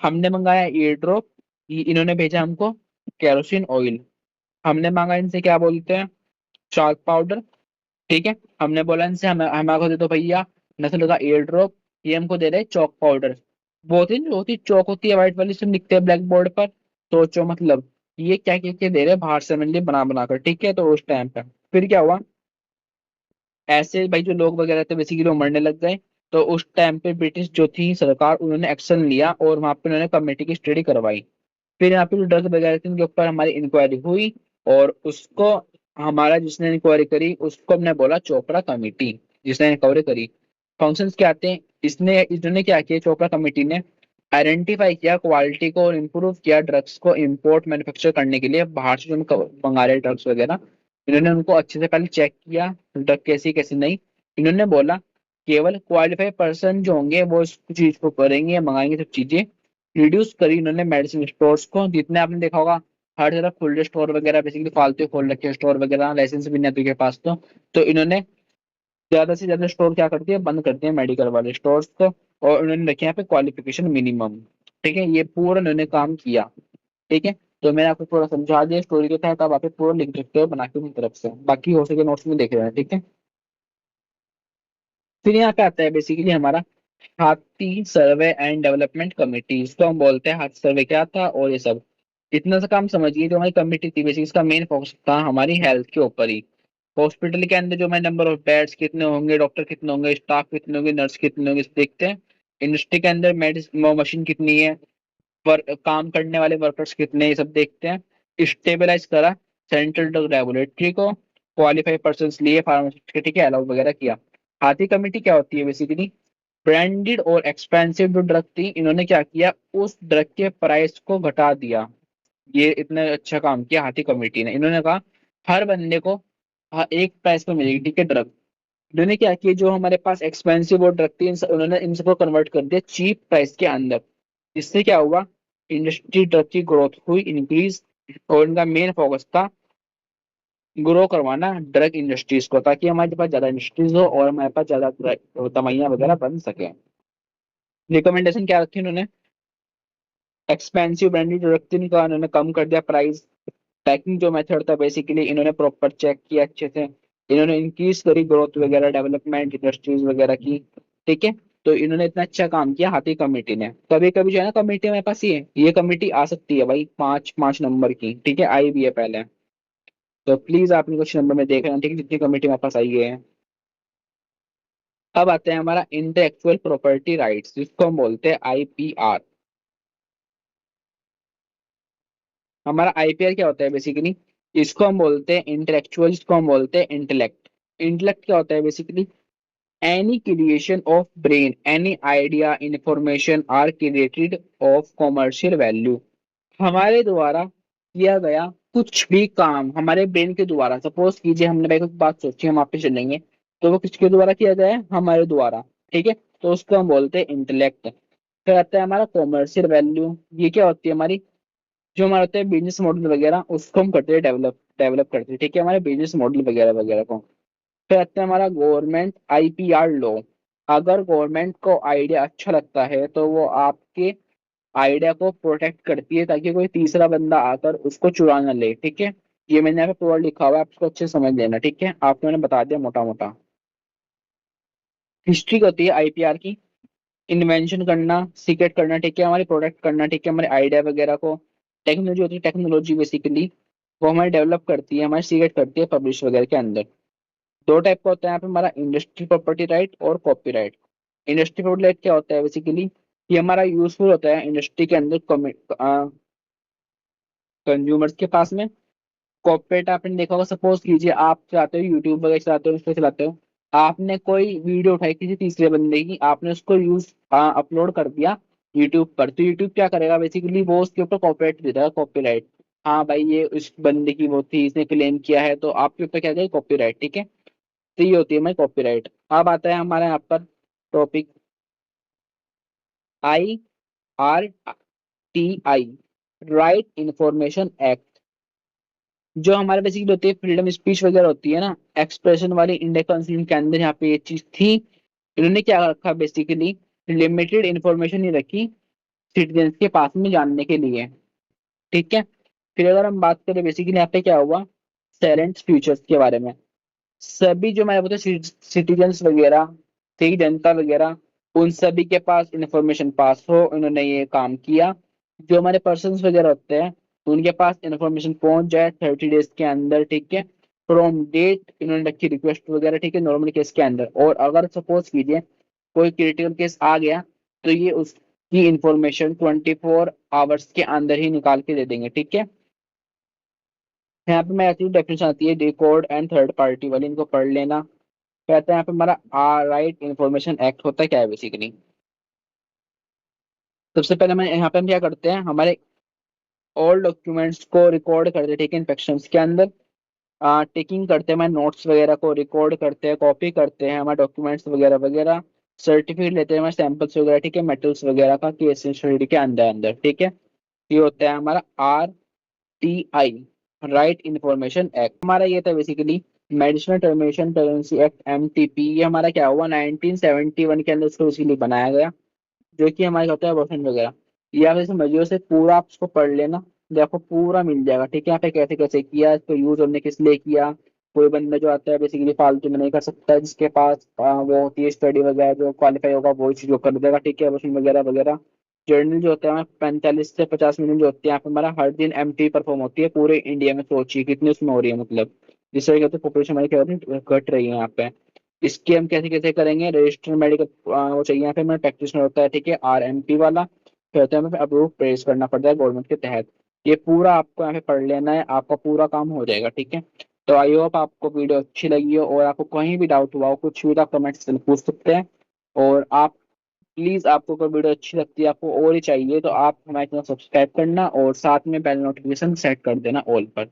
A: हमने मंगाया एयर ड्रॉप, इन्होंने भेजा हमको केरोसिन ऑयल। हमने मांगा इनसे क्या बोलते हैं, चाक पाउडर, ठीक है। हमने बोला इनसे हमें हमारे को दे दो भैया नस्ल का एयर ड्रॉप, ये हमको दे रहे चौक पाउडर। बहुत ही चौक होती है व्हाइट वाली, सब लिखते हैं ब्लैक बोर्ड पर, सोचो मतलब ये क्या क्या दे रहे हैं बाहर से मिल बना बना कर, ठीक है। तो उस टाइम पे फिर क्या हुआ, ऐसे भाई जो लोग वगैरह थे बेसिकली वो मरने लग गए। तो उस टाइम पे ब्रिटिश जो थी सरकार, उन्होंने एक्शन लिया और वहां पे उन्होंने कमेटी की स्टडी करवाई। फिर यहाँ पे जो ड्रग्स वगैरह थी उनके ऊपर हमारी इंक्वायरी हुई, और उसको हमारा जिसने इंक्वायरी करी उसको हमने बोला चोपड़ा कमेटी, जिसने इंक्वायरी करी। फंक्शंस क्या आते हैं, इसने इन्होंने क्या किया, चोपड़ा कमेटी ने आइडेंटिफाई किया क्वालिटी को और इम्प्रूव किया ड्रग्स को इंपोर्ट मैन्युफैक्चर करने के लिए बाहर से जो मंगा रहे ड्रग्स वगैरह, इन्होंने उनको अच्छे से पहले चेक किया ड्रग कैसी कैसी नहीं। इन्होंने बोला केवल क्वालिफाइड पर्सन जो होंगे वो इस चीज को करेंगे, मंगाएंगे सब चीजें। रिड्यूस करी इन्होंने मेडिसिन स्टोर्स को, जितने आपने देखा होगा हर तरफ खुले स्टोर वगैरह बेसिकली फालतू खोल रखे हैं स्टोर वगैरह, लाइसेंस भी नहीं है तो के पास तो इन्होंने ज्यादा से ज्यादा स्टोर क्या करती है, बंद करते हैं मेडिकल वाले स्टोर्स को, और उन्होंने रखे यहाँ पे क्वालिफिकेशन मिनिमम, ठीक है। ये पूरा उन्होंने काम किया, ठीक है। तो मैंने आपको थोड़ा समझा दिया स्टोरी के तहत, अब आप पूरा लिख सकते हो बना के अपनी तरफ से, बाकी हो सके नोट्स में देख रहे हैं, ठीक है। फिर यहाँ पे आता है बेसिकली हमारा हाथी सर्वे एंड डेवलपमेंट कमेटी, इसको हम बोलते हैं हाथी सर्वे क्या था और ये सब। इतना सा काम समझिए, जो हमारी कमेटी थी बेसिकली इसका मेन फोकस था हमारी हेल्थ के ऊपर ही। हॉस्पिटल के अंदर जो हमारे नंबर ऑफ बेड्स कितने होंगे, डॉक्टर कितने होंगे, स्टाफ कितने होंगे, नर्स कितने होंगे, इसे देखते हैं। इंडस्ट्री के अंदर मेडिसिन मशीन कितनी है, काम करने वाले वर्कर्स कितने हैं, ये सब देखते हैं। स्टेबलाइज करा सेंट्रल ड्रग लेबोरेटरी को, क्वालिफाइड पर्सन लिए फार्मास्यूटिकल, ठीक है, अलाउ वगैरह किया। हाथी कमेटी क्या होती है बेसिकली, ब्रांडेड और एक्सपेंसिव जो ड्रग थी इन्होंने क्या किया, उस ड्रग के प्राइस को घटा दिया। ये इतना अच्छा काम किया हाथी कमेटी ने। इन्होंने कहा हर बंदे को एक प्राइस पे मिलेगी, ठीक है, ड्रग। इन्होंने क्या किया, जो हमारे पास एक्सपेंसिव और ड्रग थी उन्होंने इन सबको कन्वर्ट कर दिया चीप प्राइस के अंदर। इससे क्या हुआ, इंडस्ट्री ड्रग की ग्रोथ हुई, इंक्रीज। और इनका मेन फोकस था ग्रो करवाना ड्रग इंडस्ट्रीज को, ताकि हमारे पास ज्यादा इंडस्ट्रीज हो और हमारे पास ज्यादा दवाइयां वगैरह बन सके। रिकमेंडेशन क्या रखी उन्होंने, एक्सपेंसिव ब्रांडेड ड्रग थी इनका उन्होंने कम कर दिया प्राइस। पैकिंग जो मेथड था बेसिकली इन्होंने प्रॉपर चेक किया अच्छे से। इन्होंने इंक्रीज करी ग्रोथ वगैरह डेवलपमेंट इंडस्ट्रीज वगैरह की, ठीक है। तो इन्होंने इतना अच्छा काम किया हाथी कमेटी ने। कभी कभी जो है ना कमेटी मेरे पास ये कमेटी आ सकती है भाई, 5 5 नंबर की, ठीक है, आई भी है पहले। तो प्लीज आपने कुछ नंबर में देख लेना, ठीक है, जितनी कमेटी मेरे पास आई है। अब आते हैं हमारा इंटेलेक्चुअल प्रॉपर्टी राइट्स, जिसको हम बोलते हैं आईपीआर। हमारा आईपीआर क्या होता है बेसिकली, इसको हम बोलते हैं इंटेलेक्चुअल, इसको हम बोलते हैं इंटेलेक्ट। इंटेलेक्ट क्या होता है basically, any creation of brain, any idea information are created of commercial value। हमारे द्वारा किया गया कुछ भी काम हमारे ब्रेन के द्वारा, सपोज कीजिए हमने भाई कोई बात सोची हम आप पे चलेंगे, तो वो किसके द्वारा किया गया है, हमारे द्वारा, ठीक है। तो उसको हम बोलते हैं इंटेलेक्ट। फिर आता है हमारा कॉमर्शियल वैल्यू, ये क्या होती है हमारी, जो हमारा होता है बिजनेस मॉडल वगैरह, उसको हम करते हैं डेवलप डेवलप करते हैं, ठीक है, हमारे बिजनेस मॉडल वगैरह वगैरह को। फिर आता है हमारा गवर्नमेंट आईपीआर लॉ। अगर गवर्नमेंट को आइडिया अच्छा लगता है तो वो आपके आइडिया को प्रोटेक्ट करती है, ताकि कोई तीसरा बंदा आकर उसको चुरा ना ले, ठीक है। ये मैंने यहाँ पे पूरा लिखा हुआ है, आप इसको अच्छे से समझ लेना, ठीक है, आपको मैंने बता दिया मोटा मोटा। हिस्ट्री होती है आईपीआर की, इन्वेंशन करना, सीक्रेट करना, ठीक है, हमारी प्रोटेक्ट करना, ठीक है, हमारे आइडिया वगैरह को। टेक्नोलॉजी होती है, टेक्नोलॉजी बेसिकली वो हमारी डेवलप करती है, हमारी सीक्रेट करती है पब्लिश वगैरह के अंदर। दो टाइप का होता है यहाँ पे हमारा, इंडस्ट्री प्रॉपर्टी राइट और कॉपीराइट। इंडस्ट्री प्रॉपर्टी राइट क्या होता है बेसिकली, ये हमारा यूजफुल होता है इंडस्ट्री के अंदर कंज्यूमर्स के पास में। कॉपीराइट आपने देखा होगा, सपोज कीजिए आप चलाते हो यूट्यूब वगैरह चलाते हो, इंस्टा चलाते हो, आपने कोई वीडियो उठाई किसी तीसरे बंदे की, आपने उसको यूज अपलोड कर दिया यूट्यूब पर, तो यूट्यूब क्या करेगा बेसिकली, वो उसके ऊपर कॉपीराइट दे देगा, कॉपीराइट। हाँ भाई ये उस बंदे की वो थी, इसने क्लेम किया है, तो आपके ऊपर क्या जाएगा, कॉपीराइट, ठीक है। तो ये होती है हमारी कॉपीराइट। अब आता है हमारे यहाँ पर topic IRTI, right information act. जो हमारे बेसिकली होती है फ्रीडम स्पीच वगैरह होती है ना, एक्सप्रेशन वाली इंडिया कॉन्स्टिट्यूशन के अंदर यहाँ पे ये चीज थी। इन्होंने क्या रखा बेसिकली, लिमिटेड इंफॉर्मेशन ही रखी सिटीजन के पास में जानने के लिए, ठीक है। फिर अगर हम बात करें बेसिकली यहाँ पे क्या हुआ, साइलेंट फ्यूचर्स के बारे में। सभी जो मैं बोलते सिटीजन्स वगैरह, ठीक, जनता वगैरह, उन सभी के पास इंफॉर्मेशन पास हो, इन्होंने ये काम किया। जो हमारे पर्सन वगैरह होते हैं उनके पास इंफॉर्मेशन पहुंच जाए 30 डेज के अंदर, ठीक है, फ्रॉम डेट इन्होंने रखी रिक्वेस्ट वगैरह, ठीक है, नॉर्मल केस के अंदर। और अगर सपोज कीजिए कोई क्रिटिकल केस आ गया, तो ये उसकी इंफॉर्मेशन 24 आवर्स के अंदर ही निकाल के दे देंगे, ठीक है। यहाँ पे मैं ऐसी डेफिनेशन आती है डिकोड एंड थर्ड पार्टी वाली, इनको पढ़ लेना। कहते हैं यहाँ पे हमारा राइट इंफॉर्मेशन एक्ट होता है क्या है बेसिकली। सबसे पहले मैं यहाँ पे हम क्या करते हैं, हमारे ऑल डॉक्यूमेंट्स को रिकॉर्ड करते हैं, ठीक है, इन्फेक्शंस के अंदर। टेकिंग करते हैं, हमारे नोट्स वगैरह को रिकॉर्ड करते हैं, कॉपी करते हैं हमारे डॉक्यूमेंट्स वगैरह वगैरह। सर्टिफिकेट लेते हैं हमारे सैंपल्स वगैरह, ठीक है, मेटल्स वगैरह का केस स्टडी के अंदर अंदर, ठीक है। ये होता है हमारा RTI, राइट इंफॉर्मेशन एक्ट। हमारा ये था basically medicinal termination pregnancy act, MTP। ये हमारा क्या हुआ 1971 के अंदर इसको बेसिकली बनाया गया, जो कि हमारे होता है अबॉर्शन वगैरह। ये आप जैसे मर्जियों से पूरा आप इसको पढ़ लेना, देखो पूरा मिल जाएगा, ठीक है। यहाँ पे कैसे कैसे किया, इसको यूज हमने किस लिए किया। कोई बंदा जो आता है बेसिकली फालतू में नहीं कर सकता, जिसके पास वो होती है स्टडी वगैरह, जो क्वालिफाई होगा वो चीज वो कर देगा, ठीक है, क्वेश्चन वगैरह वगैरह। जर्नल जो होता है 45 से 50 मिनट जो होती है यहाँ पे हमारा हर दिन एमटी परफॉर्म होती है पूरे इंडिया में। सोचिए कितनी उसमें हो रही है, मतलब जिस तरीके से पॉपुलेशन हमारी क्या हो रही है, घट रही है यहाँ पे। इसकी हम कैसे कैसे करेंगे, रजिस्टर मेडिकल वो चाहिए यहाँ पे हमें, प्रैक्टिशनर होता है, ठीक है, आरएमपी वाला। फिर होता है हमें अप्रूव पेश करना पड़ता है गवर्नमेंट के तहत। ये पूरा आपको यहाँ पे पढ़ लेना है, आपका पूरा काम हो जाएगा, ठीक है। तो आई होप आपको वीडियो अच्छी लगी हो, और आपको कहीं भी डाउट हुआ हो, कुछ भी, आप कमेंट से पूछ सकते हैं। और आप प्लीज, आपको कोई वीडियो अच्छी लगती है, आपको और ही चाहिए, तो आप हमारे चैनल सब्सक्राइब करना और साथ में बेल नोटिफिकेशन सेट कर देना ऑल पर।